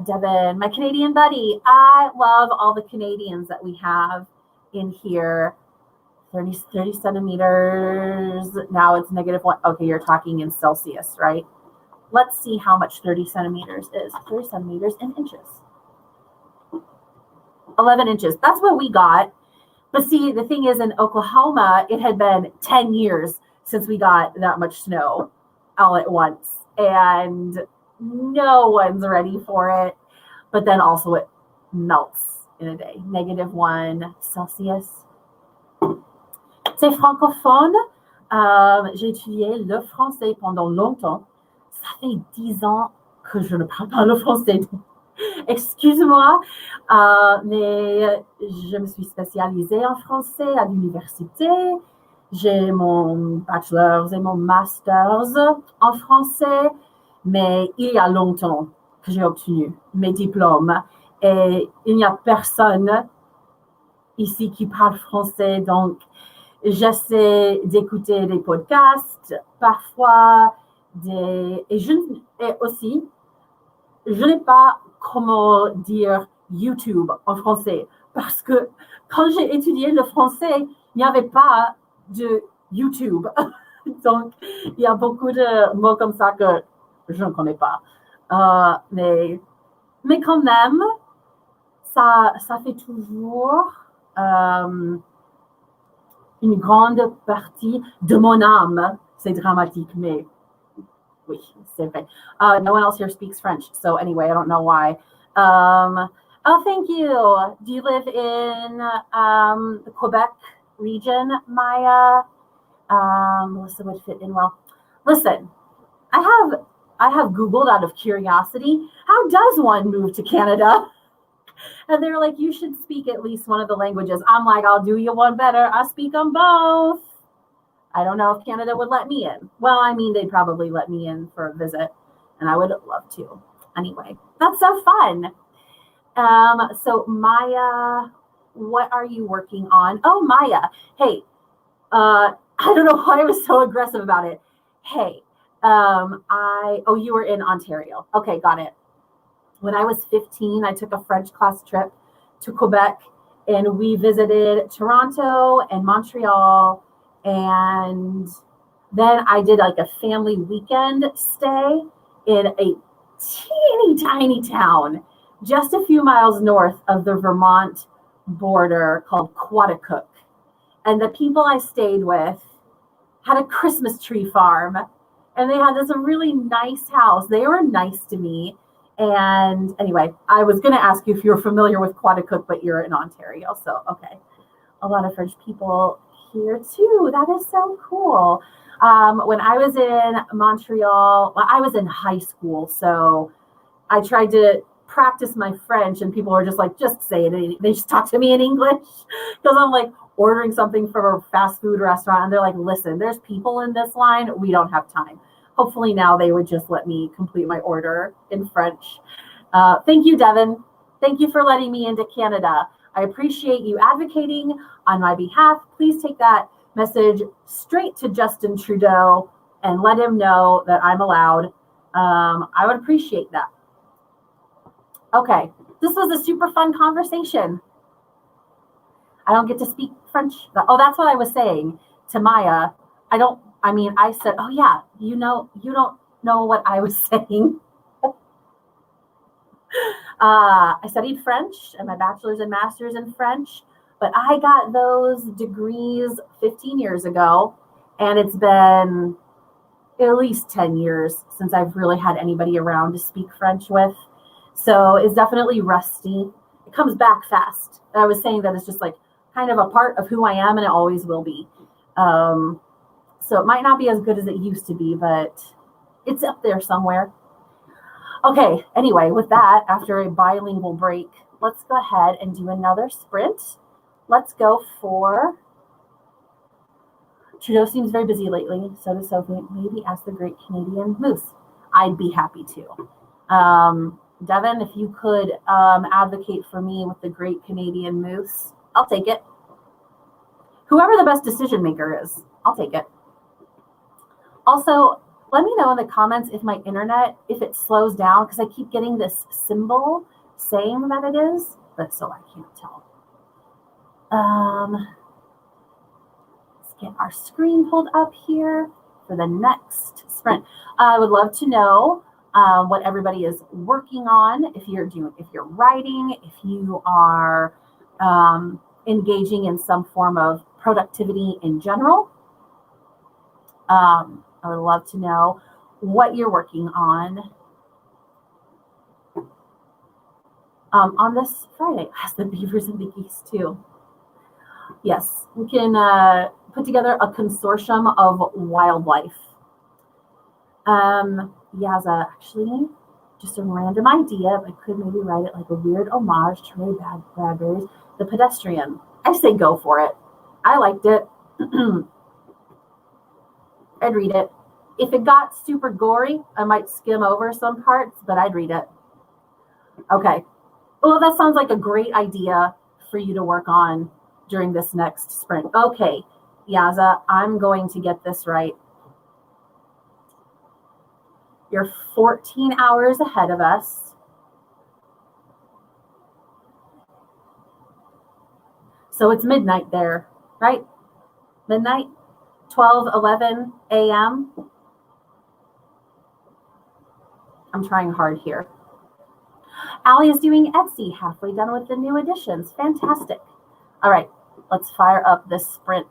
Devin, my Canadian buddy. I love all the Canadians that we have in here. 30 centimeters. Now it's -1. Okay, you're talking in Celsius, right? Let's see how much 30 centimeters is. 30 centimeters in inches. 11 inches. That's what we got. But see, the thing is in Oklahoma, it had been 10 years since we got that much snow all at once. And no one's ready for it. But then also it melts in a day. -1 Celsius. C'est francophone. J'ai étudié le français pendant longtemps. Ça fait 10 ans que je ne parle pas le français. Excuse-moi, mais je me suis spécialisée en français à l'université. J'ai mon bachelor's et mon master's en français, mais il y a longtemps que j'ai obtenu mes diplômes et il n'y a personne ici qui parle français, donc j'essaie d'écouter des podcasts, parfois et aussi, je n'ai pas comment dire YouTube en français, parce que quand j'ai étudié le français, il n'y avait pas de YouTube. Donc, il y a beaucoup de mots comme ça que je ne connais pas. Mais quand même, ça fait toujours une grande partie de mon âme. C'est dramatique, mais oui, c'est vrai. No one else here speaks French, so anyway, I don't know why. Oh, thank you. Do you live in the Quebec region, Maya? Melissa would fit in well. Listen, I have Googled out of curiosity, how does one move to Canada? And they're like, you should speak at least one of the languages. I'm like, I'll do you one better. I speak them both. I don't know if Canada would let me in. Well, I mean, they'd probably let me in for a visit, and I would love to. Anyway, that's so fun. So Maya, what are you working on? Oh, Maya, hey, I don't know why I was so aggressive about it. Hey, you were in Ontario. Okay, got it. When I was 15, I took a French class trip to Quebec, and we visited Toronto and Montreal, and then I did like a family weekend stay in a teeny tiny town just a few miles north of the Vermont border called Quaticook. And the people I stayed with had a Christmas tree farm, and they had this really nice house. They were nice to me. And anyway, I was going to ask you if you're familiar with Quaticook, but you're in Ontario. So, okay. A lot of French people here too. That is so cool. When I was in Montreal, well, I was in high school. So I tried to practice my French, and people were just like, just say it. They just talk to me in English because I'm like ordering something from a fast food restaurant. And they're like, listen, there's people in this line. We don't have time. Hopefully now they would just let me complete my order in French. Thank you, Devin. Thank you for letting me into Canada. I appreciate you advocating on my behalf. Please take that message straight to Justin Trudeau and let him know that I'm allowed. I would appreciate that. Okay, this was a super fun conversation. I don't get to speak French. Oh, that's what I was saying to Maya. I said, oh yeah, you don't know what I was saying. I studied French and my bachelor's and master's in French, but I got those degrees 15 years ago, and it's been at least 10 years since I've really had anybody around to speak French with. So it's definitely rusty. It comes back fast. I was saying that it's just like kind of a part of who I am, and it always will be. So it might not be as good as it used to be, but it's up there somewhere. Okay, anyway, with that, after a bilingual break, let's go ahead and do another sprint. Let's go for, Trudeau seems very busy lately, so does Sophie. Maybe ask the Great Canadian Moose. I'd be happy to. Devin, if you could advocate for me with the Great Canadian Moose, I'll take it. Whoever the best decision maker is, I'll take it. Also, let me know in the comments if my internet, if it slows down, because I keep getting this symbol saying that it is, but so I can't tell. Let's get our screen pulled up here for the next sprint. I would love to know what everybody is working on. If you're writing, if you are engaging in some form of productivity in general. I would love to know what you're working on this Friday. Has the beavers and the geese too. Yes, we can put together a consortium of wildlife. Yaza, actually, just a random idea, but I could maybe write it like a weird homage to Ray Bradbury's The Pedestrian. I say go for it. I liked it. I'd read it. If it got super gory, I might skim over some parts, but I'd read it. Okay. Well, that sounds like a great idea for you to work on during this next sprint. Okay, Yaza, I'm going to get this right. You're 14 hours ahead of us. So it's midnight there, right? Midnight, 12:11 a.m. I'm trying hard here. Ally is doing Etsy, halfway done with the new editions. Fantastic. All right, let's fire up this sprint.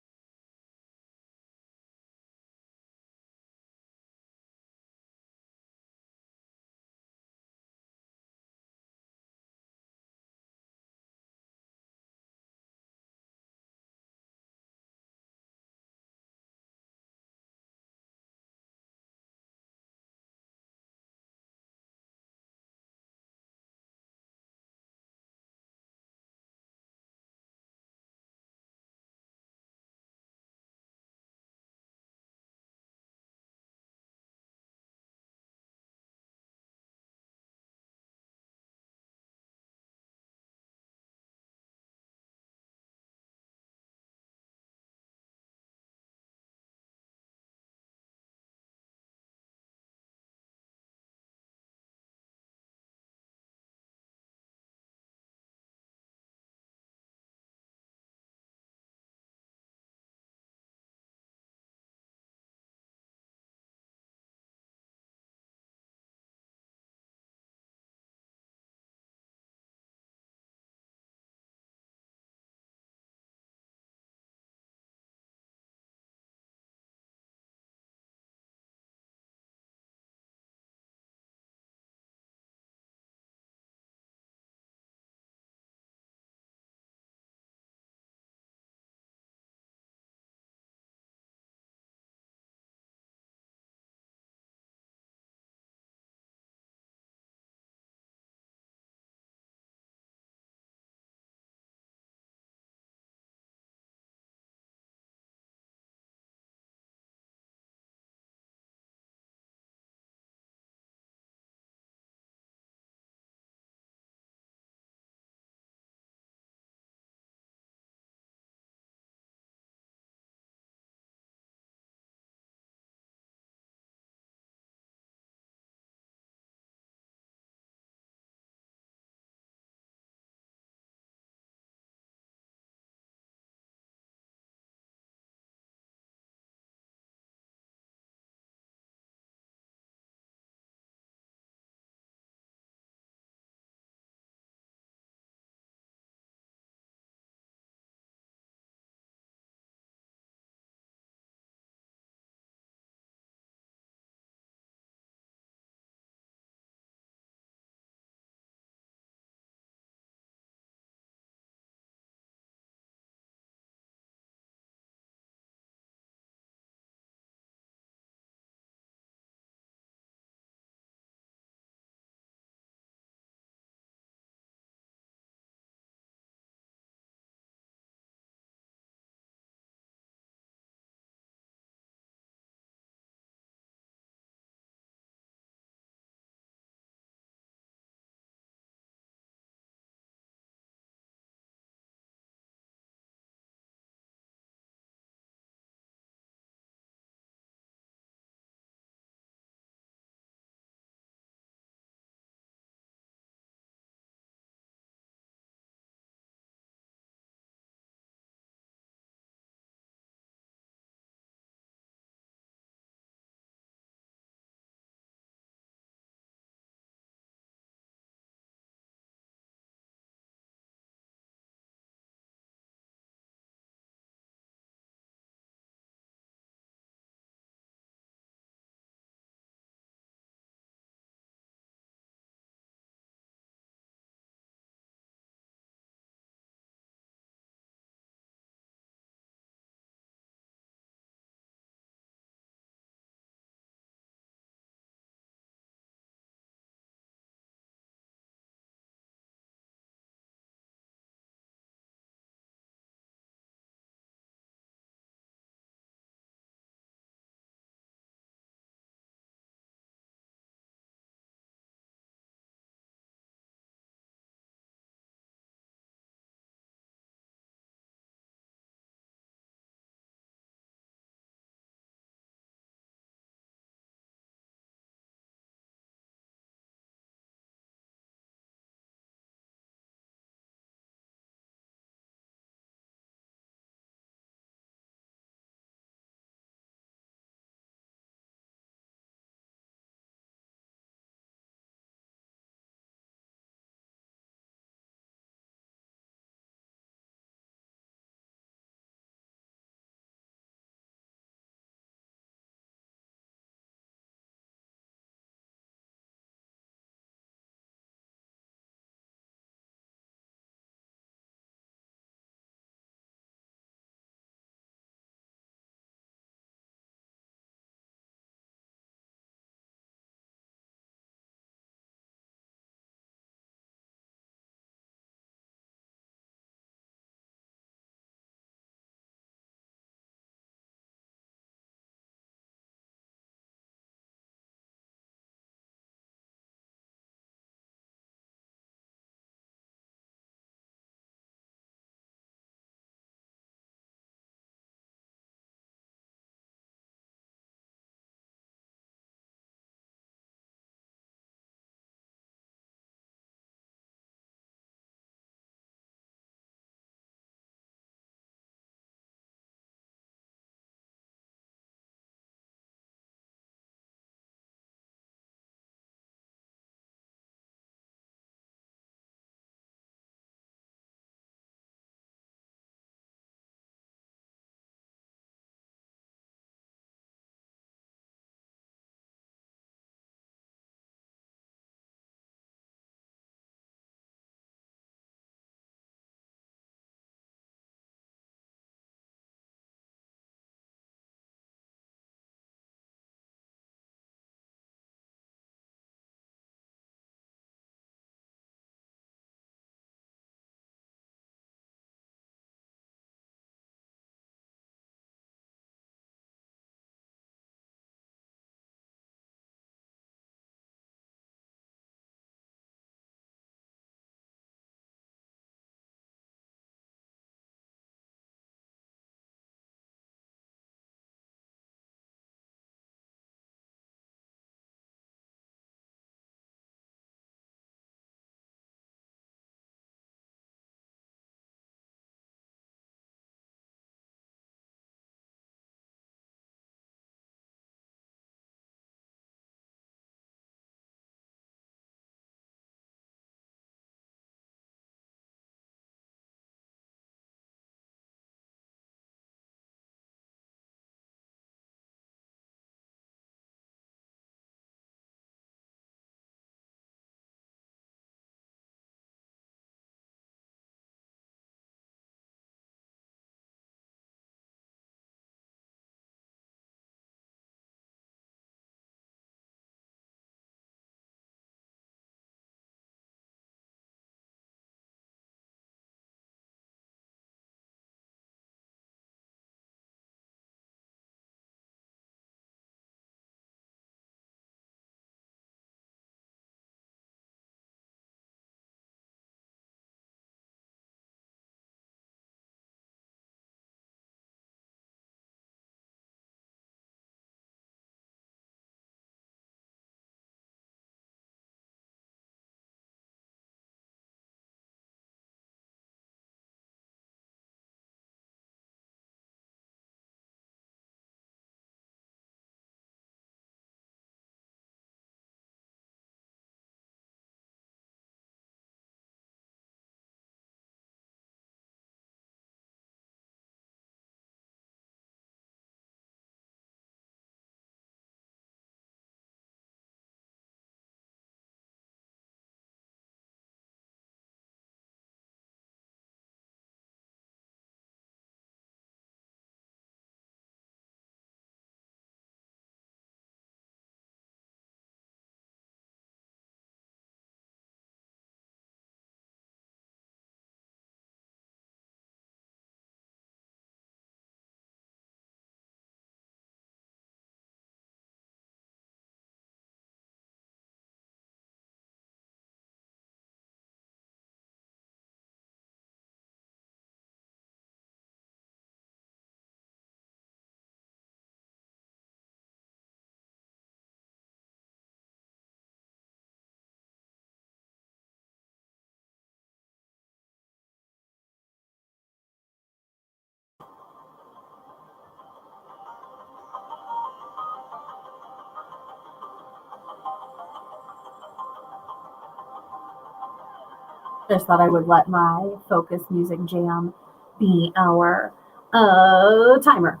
Just thought I would let my focus music jam be our timer.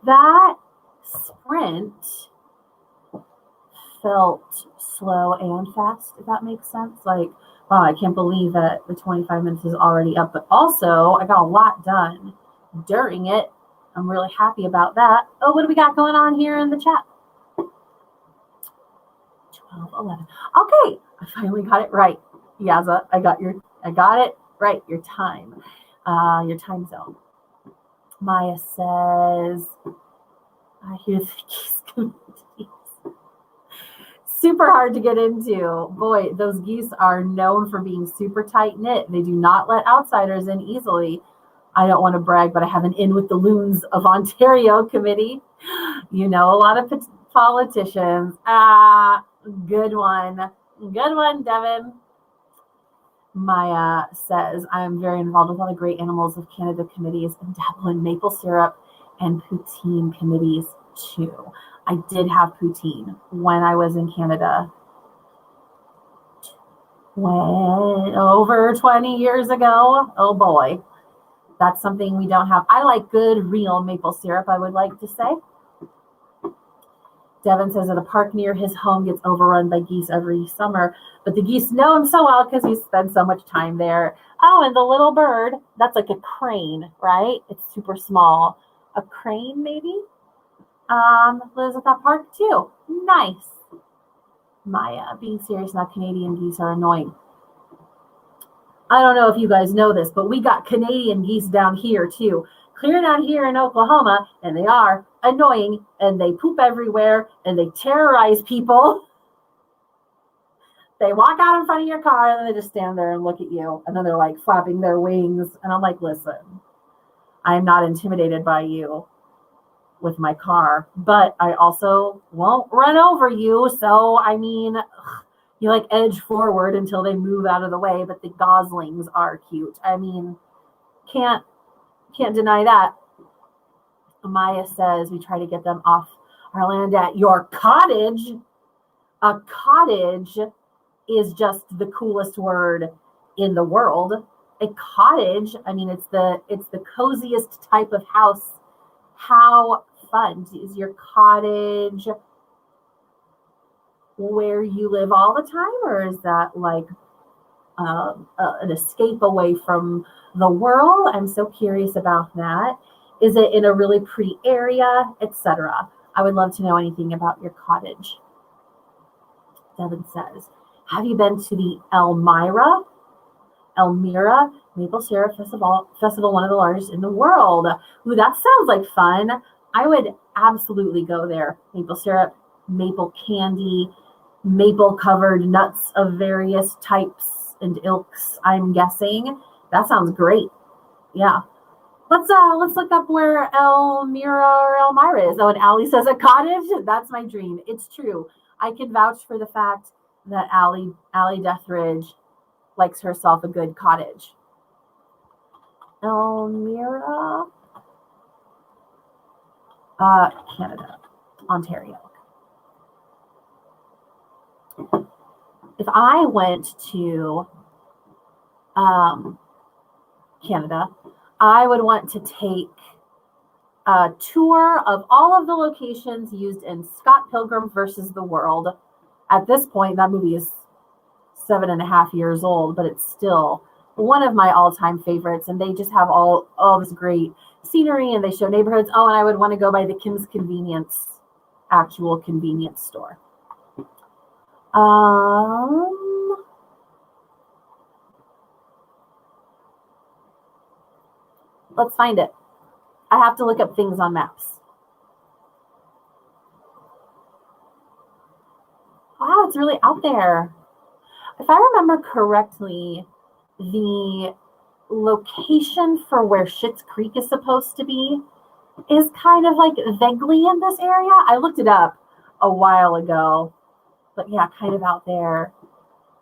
That sprint felt slow and fast, if that makes sense. Like, wow, I can't believe that the 25 minutes is already up, but also I got a lot done during it. I'm really happy about that. Oh, what do we got going on here in the chat? 12:11. Okay, I finally got it right. Yaza, I got it right. Your time zone. Maya says, I hear the geese communities. Super hard to get into. Boy, those geese are known for being super tight knit. They do not let outsiders in easily. I don't want to brag, but I have an In with the Loons of Ontario committee. You know, a lot of politicians. Good one. Good one, Devin. Maya says, I am very involved with all the Great Animals of Canada committees and dabble in maple syrup and poutine committees too. I did have poutine when I was in Canada over 20 years ago. Oh boy, that's something we don't have. I like good real maple syrup, I would like to say. Devin says that a park near his home gets overrun by geese every summer, but the geese know him so well because he spends so much time there. Oh, and the little bird, that's like a crane, right? It's super small. A crane, maybe? Lives at that park too. Nice. Maya, being serious now, Canadian geese are annoying. I don't know if you guys know this, but we got Canadian geese down here too. Clear down here in Oklahoma, and they are annoying, and they poop everywhere, and they terrorize people. They walk out in front of your car, and then they just stand there and look at you, and then they're like flapping their wings, and I'm like, listen, I'm not intimidated by you with my car, but I also won't run over you, so I mean, you like edge forward until they move out of the way, but the goslings are cute. I mean, can't deny that. Maya says we try to get them off our land at your cottage. A cottage is just the coolest word in the world. A cottage, I mean, it's the coziest type of house. How fun is your cottage where you live all the time, or is that like an escape away from the world? I'm so curious about that. Is it in a really pretty area, etc.? I would love to know anything about your cottage. Devin says, have you been to the Elmira Maple Syrup Festival, one of the largest in the world? Ooh, that sounds like fun. I would absolutely go there. Maple syrup, maple candy, maple covered nuts of various types and ilks, I'm guessing. That sounds great. Yeah. Let's look up where Elmira or Elmira is. Oh, and Ally says a cottage. That's my dream. It's true. I can vouch for the fact that Ally Deatherage likes herself a good cottage. Elmira, Canada, Ontario. If I went to Canada, I would want to take a tour of all of the locations used in Scott Pilgrim versus the World. At this point, that movie is 7.5 years old, but it's still one of my all-time favorites. And they just have all this great scenery, and they show neighborhoods. Oh, and I would want to go by the Kim's Convenience, actual convenience store. Let's find it. I have to look up things on maps. Wow, it's really out there. If I remember correctly, the location for where Schitt's Creek is supposed to be is kind of like vaguely in this area. I looked it up a while ago, but yeah, kind of out there.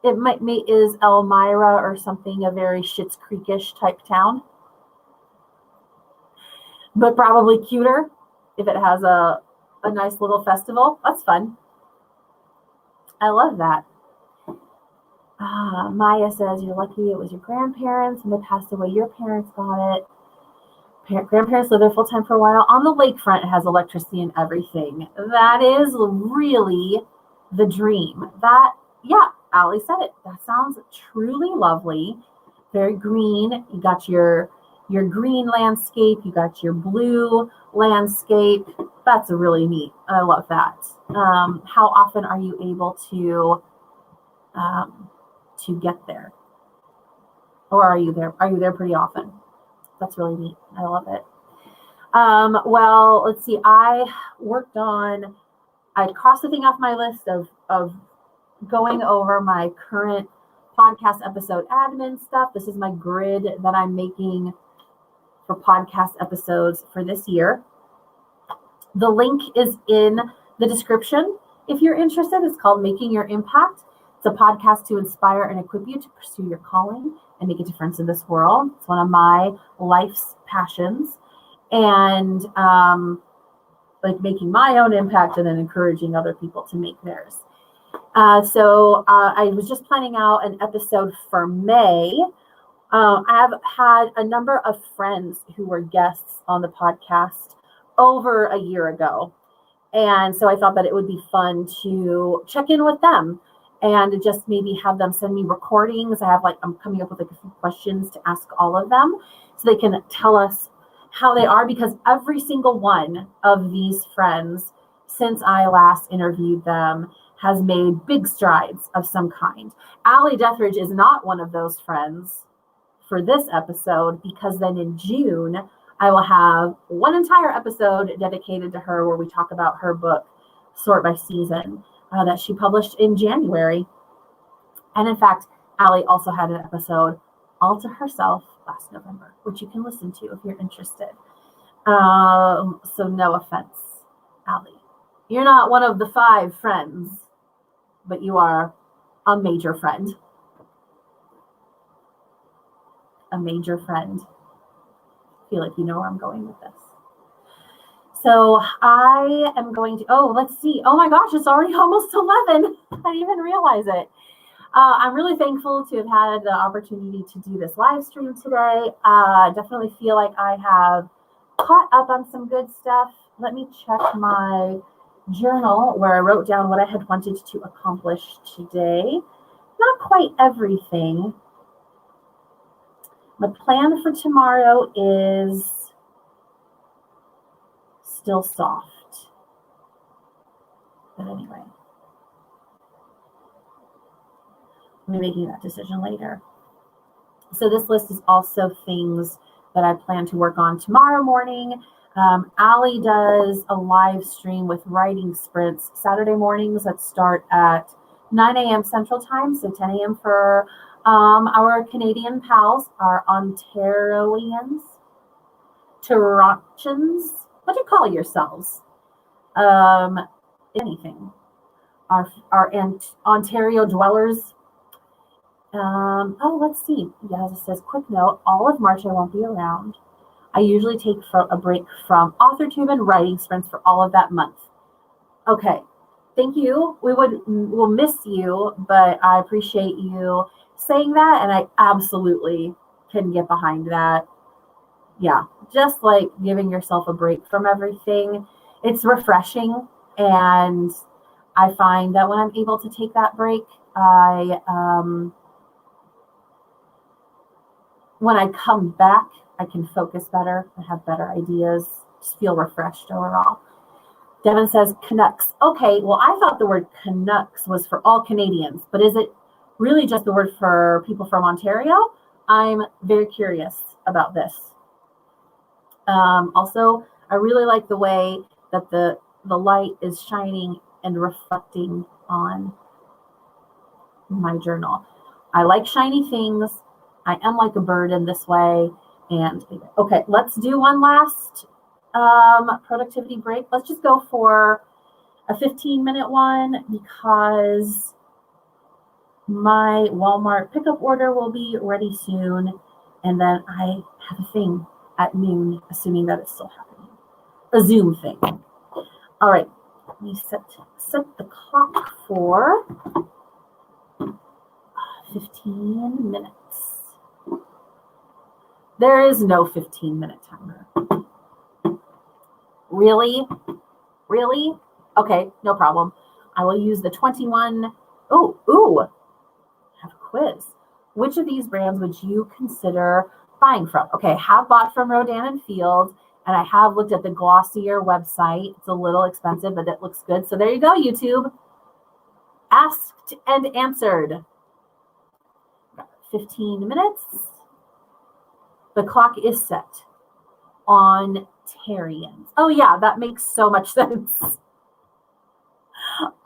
It might be, is Elmira or something a very Schitt's Creek-ish type town? But probably cuter if it has a nice little festival. That's fun. I love that. Maya says, you're lucky it was your grandparents. When they passed away, your parents got it. Grandparents lived there full time for a while. On the lakefront, it has electricity and everything. That is really the dream. Allie said it. That sounds truly lovely. Very green. You got your green landscape. You got your blue landscape. That's really neat. I love that. How often are you able to get there? Or are you there? Are you there pretty often? That's really neat. I love it. Well, let's see. I crossed the thing off my list of going over my current podcast episode admin stuff. This is my grid that I'm making for podcast episodes for this year. The link is in the description. If you're interested, it's called Making Your Impact. It's a podcast to inspire and equip you to pursue your calling and make a difference in this world. It's one of my life's passions, and like making my own impact and then encouraging other people to make theirs. So I was just planning out an episode for May. I have had a number of friends who were guests on the podcast over a year ago. And so I thought that it would be fun to check in with them and just maybe have them send me recordings. I'm coming up with a few questions to ask all of them so they can tell us how they are, because every single one of these friends since I last interviewed them has made big strides of some kind. AllyDeatherageArt is not one of those friends for this episode, because then in June, I will have one entire episode dedicated to her where we talk about her book, Sort by Season, that she published in January. And in fact, Ally also had an episode all to herself last November, which you can listen to if you're interested. So no offense, Ally. You're not one of the 5 friends, but you are a major friend. A major friend. I feel like you know where I'm going with this. So I am going to, let's see. Oh my gosh, it's already almost 11. I didn't even realize it. I'm really thankful to have had the opportunity to do this live stream today. Definitely feel like I have caught up on some good stuff. Let me check my journal where I wrote down what I had wanted to accomplish today. Not quite everything. My plan for tomorrow is still soft. But anyway, I'll be making that decision later. So this list is also things that I plan to work on tomorrow morning. Ally does a live stream with writing sprints Saturday mornings that start at 9 a.m. Central Time, so 10 a.m. for our Canadian pals, our Ontarians, Torontians. What do you call yourselves? Anything. Our Ontario dwellers. Let's see. Yes, it says, quick note, all of March I won't be around. I usually take a break from AuthorTube and writing sprints for all of that month. Okay. Thank you. We'll miss you, but I appreciate you saying that, and I absolutely can get behind that. Yeah, just like giving yourself a break from everything. It's refreshing, and I find that when I'm able to take that break, when I come back, I can focus better. I have better ideas. Just feel refreshed overall. Devin says Canucks. Okay, well, I thought the word Canucks was for all Canadians, but is it really just the word for people from Ontario? I'm very curious about this. Also, I really like the way that the light is shining and reflecting on my journal. I like shiny things. I am like a bird in this way. And okay, let's do one last productivity break. Let's just go for a 15-minute one, because my Walmart pickup order will be ready soon, and then I have a thing at noon, assuming that it's still happening. A Zoom thing. All right, let me set the clock for 15 minutes. There is no 15-minute timer. Really? Really? Okay, no problem. I will use the 21. Ooh, I have a quiz. Which of these brands would you consider buying from? Okay, I have bought from Rodan and Fields, and I have looked at the Glossier website. It's a little expensive, but it looks good. So there you go, YouTube. Asked and answered. 15 minutes. The clock is set. Ontarians. Oh yeah, that makes so much sense.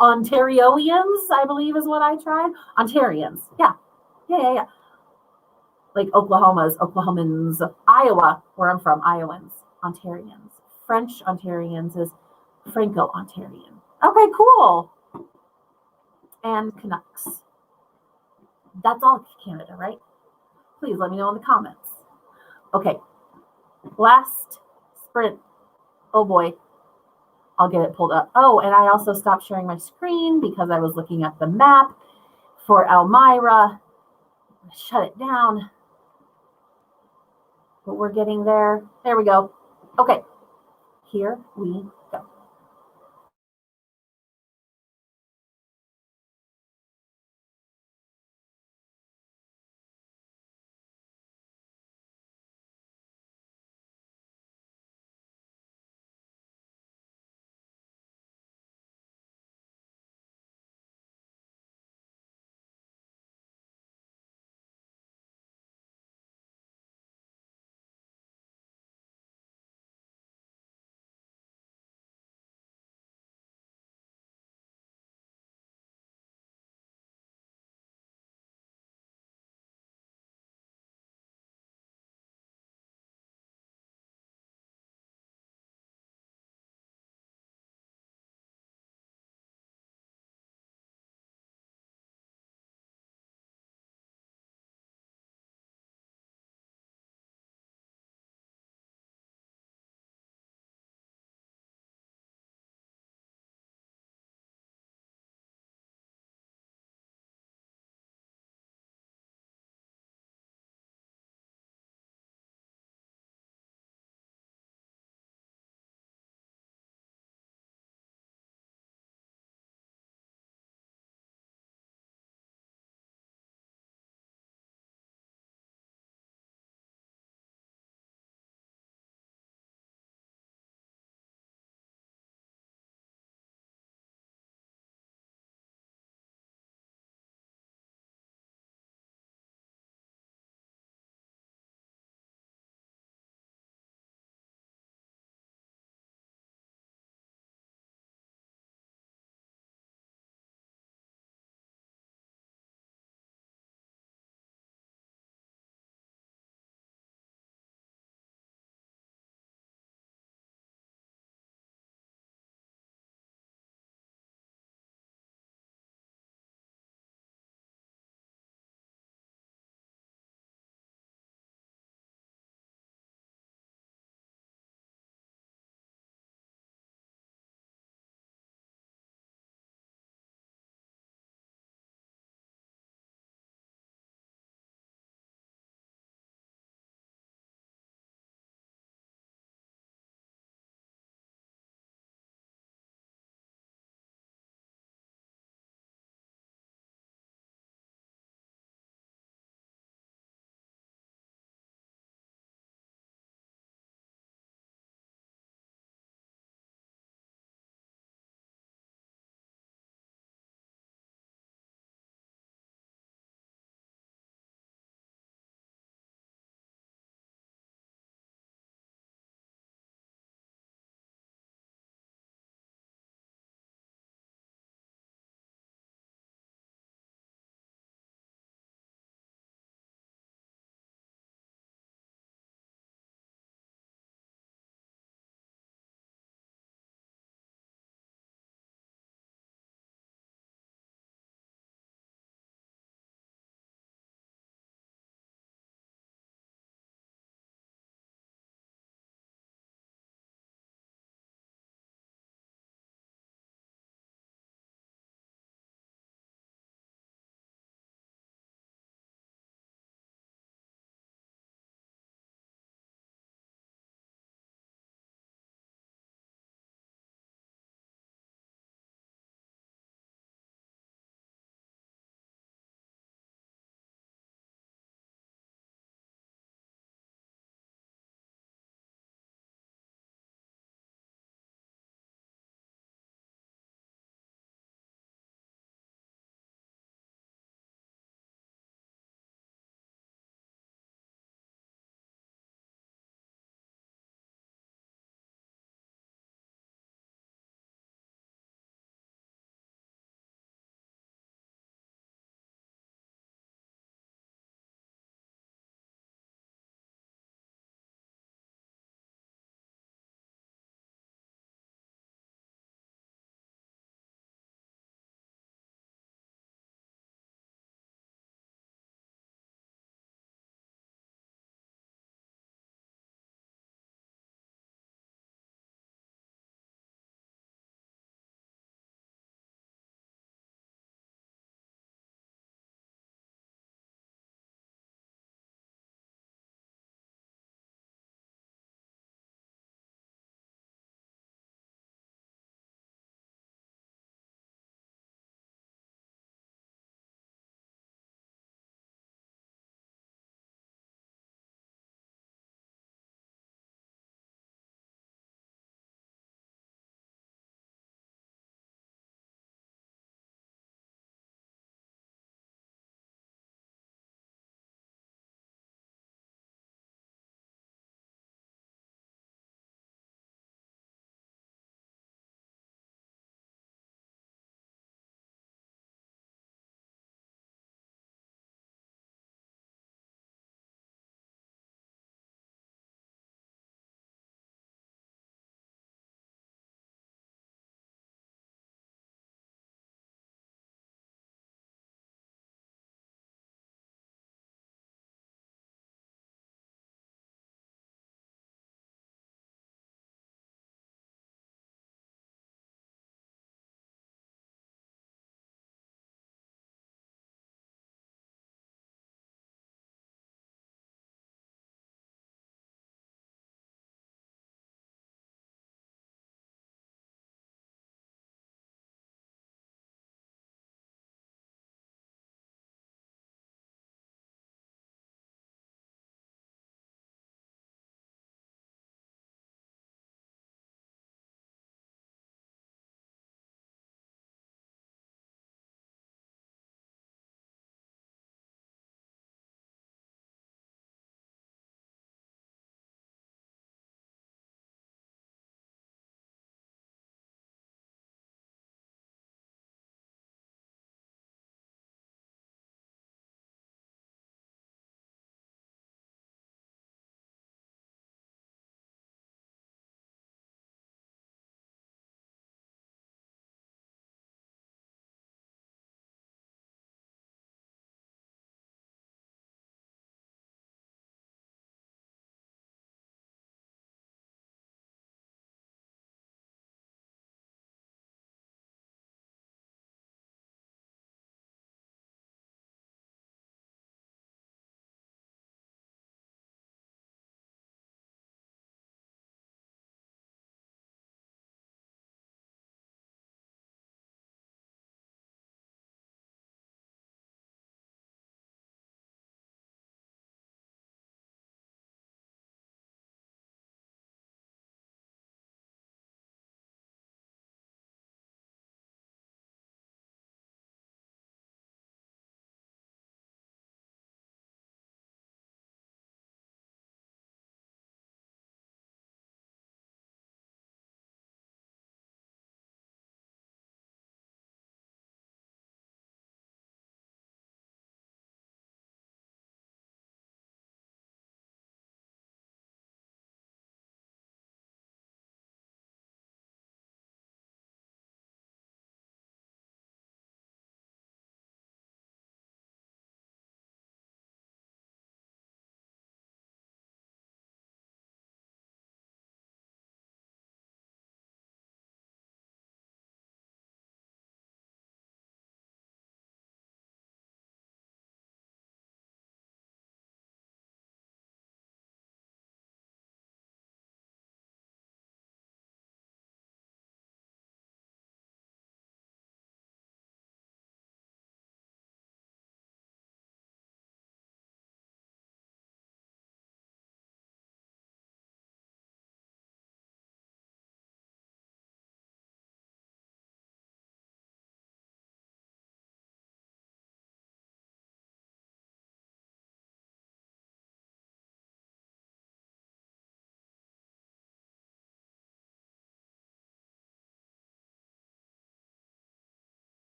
Ontarioians, I believe is what I tried. Ontarians. Yeah. Like Oklahoma's, Oklahomans. Iowa, where I'm from, Iowans. Ontarians. French Ontarians is Franco-Ontarian. Okay, cool. And Canucks. That's all Canada, right? Please let me know in the comments. Okay. Last sprint. Oh boy. I'll get it pulled up. Oh, and I also stopped sharing my screen because I was looking at the map for Elmira. Shut it down. But we're getting there. There we go. Okay. Here we go.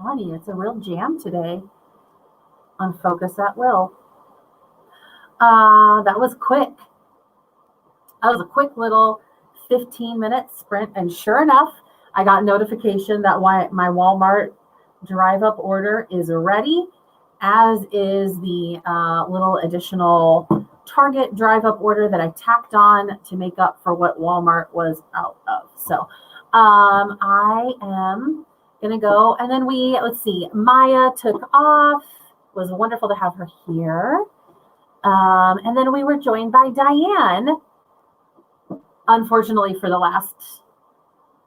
funny. It's a real jam today on Focus at Will. That was quick. That was a quick little 15-minute sprint. And sure enough, I got notification that my Walmart drive-up order is ready, as is the little additional Target drive-up order that I tacked on to make up for what Walmart was out of. So I am going to go. And then let's see, Maya took off. It was wonderful to have her here. And then we were joined by Diane, unfortunately, for the last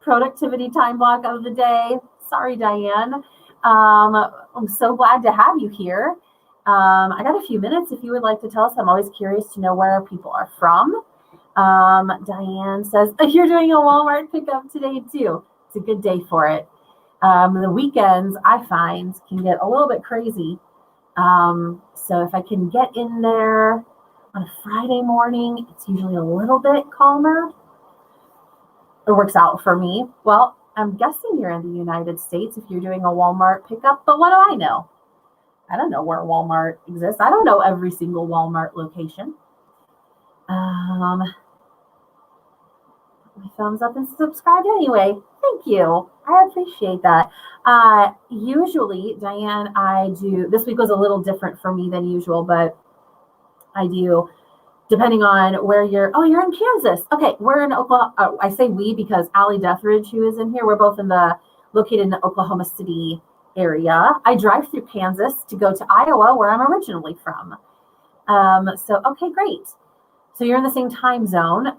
productivity time block of the day. Sorry, Diane. I'm so glad to have you here. I got a few minutes if you would like to tell us. I'm always curious to know where people are from. Diane says, you're doing a Walmart pickup today too. It's a good day for it. The weekends, I find, can get a little bit crazy. So if I can get in there on a Friday morning, it's usually a little bit calmer. It works out for me. Well, I'm guessing you're in the United States if you're doing a Walmart pickup, but what do I know? I don't know where Walmart exists. I don't know every single Walmart location. My thumbs up and subscribe anyway. Thank you. I appreciate that. Usually, Diane, this week was a little different for me than usual, but I do, depending on where you're in Kansas. Okay, we're in Oklahoma. I say we because Deatherage, who is in here, we're both located in the Oklahoma City area. I drive through Kansas to go to Iowa, where I'm originally from. Okay, great. So you're in the same time zone.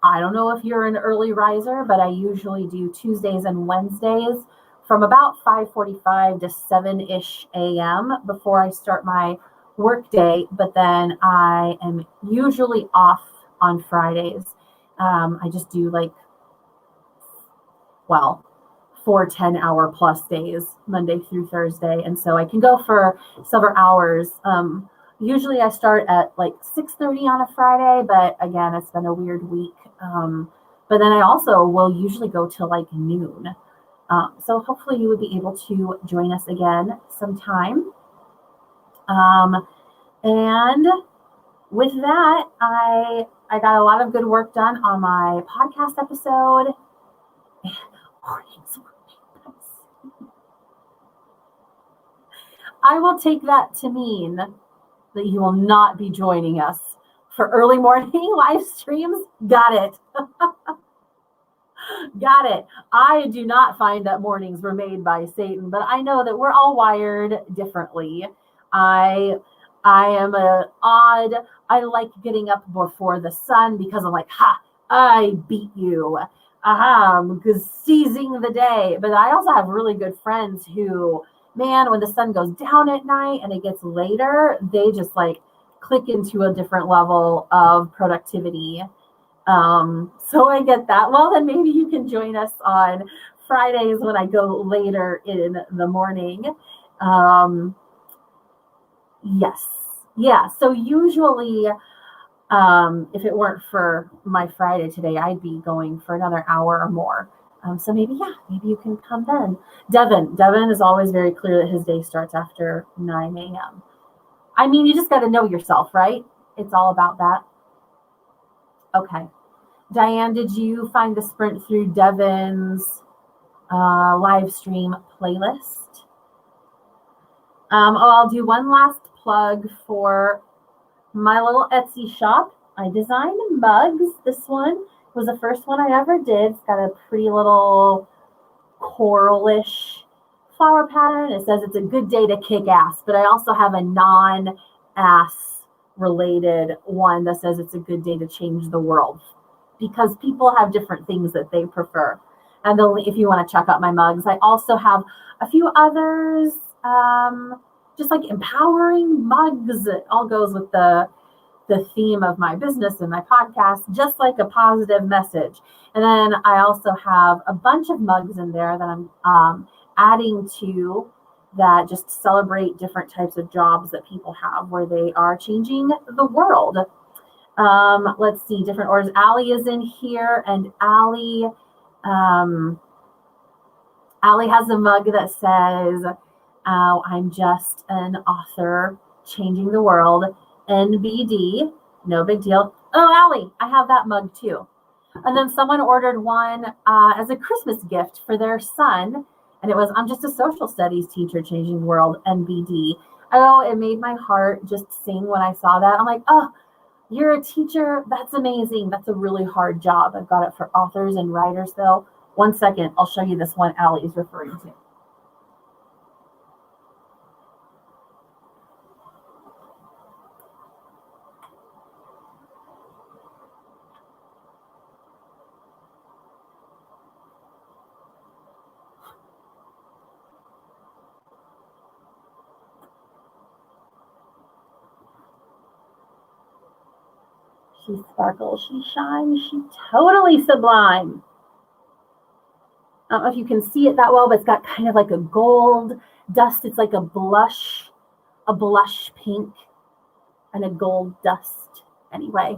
I don't know if you're an early riser, but I usually do Tuesdays and Wednesdays from about 5:45 to 7-ish a.m. before I start my work day. But then I am usually off on Fridays. I just do 4 10-hour plus days, Monday through Thursday. And so I can go for several hours. Usually I start at 6:30 on a Friday, but again, it's been a weird week. But then I also will usually go till noon. So hopefully you would be able to join us again sometime. And with that, I got a lot of good work done on my podcast episode. I will take that to mean that you will not be joining us for early morning live streams. Got it. Got it. I do not find that mornings were made by Satan, but I know that we're all wired differently. I am I like getting up before the sun because I'm like, I beat you. Because seizing the day. But I also have really good friends who, man, when the sun goes down at night and it gets later, they just click into a different level of productivity. So I get that. Well, then maybe you can join us on Fridays when I go later in the morning. Yes. Yeah. So usually, if it weren't for my Friday today, I'd be going for another hour or more. So maybe you can come then. Devin is always very clear that his day starts after 9 a.m. I mean, you just got to know yourself, right? It's all about that. Okay. Diane, did you find the sprint through Devin's live stream playlist? I'll do one last plug for my little Etsy shop. I designed mugs. This one was the first one I ever did. It's got a pretty little coralish flower pattern. It says it's a good day to kick ass, but I also have a non-ass related one that says it's a good day to change the world, because people have different things that they prefer. And if you want to check out my mugs, I also have a few others, just empowering mugs. It all goes with the theme of my business and my podcast, just like a positive message. And then I also have a bunch of mugs in there that I'm adding to that just celebrate different types of jobs that people have where they are changing the world. Let's see, different orders. Ally is in here, and Ally Ally has a mug that says, I'm just an author changing the world. NBD, no big deal. Oh, Ally, I have that mug too. And then someone ordered one as a Christmas gift for their son. And it was, I'm just a social studies teacher changing the world, NBD. Oh, it made my heart just sing when I saw that. I'm like, oh, you're a teacher? That's amazing. That's a really hard job. I've got it for authors and writers, though. 1 second, I'll show you this one Ally is referring to. She sparkles, she shines, she totally sublime. I don't know if you can see it that well, but it's got kind of like a gold dust. It's like a blush pink and a gold dust. Anyway,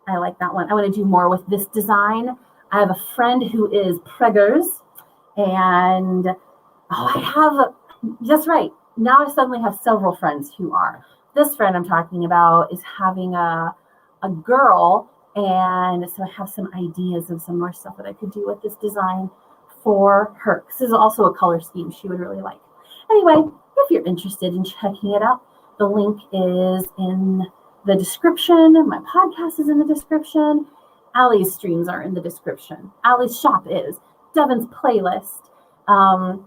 I like that one. I want to do more with this design. I have a friend who is preggers, and that's right. Now I suddenly have several friends who are. This friend I'm talking about is having a girl, and so I have some ideas of some more stuff that I could do with this design for her. This is also a color scheme she would really like. Anyway, if you're interested in checking it out, the link is in the description. My podcast is in the description. Ally's streams are in the description. Ally's shop is. Devin's playlist. Oh,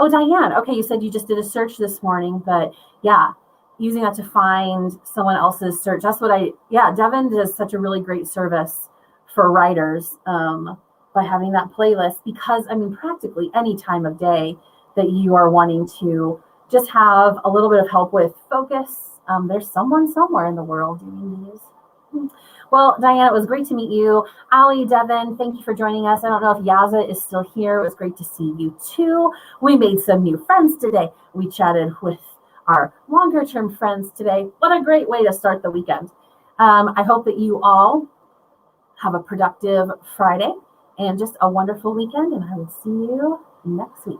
Diane. Okay, you said you just did a search this morning, but yeah, using that to find someone else's search. That's what Devin does such a really great service for writers by having that playlist, because I mean, practically any time of day that you are wanting to just have a little bit of help with focus, there's someone somewhere in the world doing these. Well, Diane, it was great to meet you. Ally, Devin, thank you for joining us. I don't know if Yaza is still here. It was great to see you too. We made some new friends today. We chatted with our longer term friends today. What a great way to start the weekend. I hope that you all have a productive Friday and just a wonderful weekend, and I will see you next week.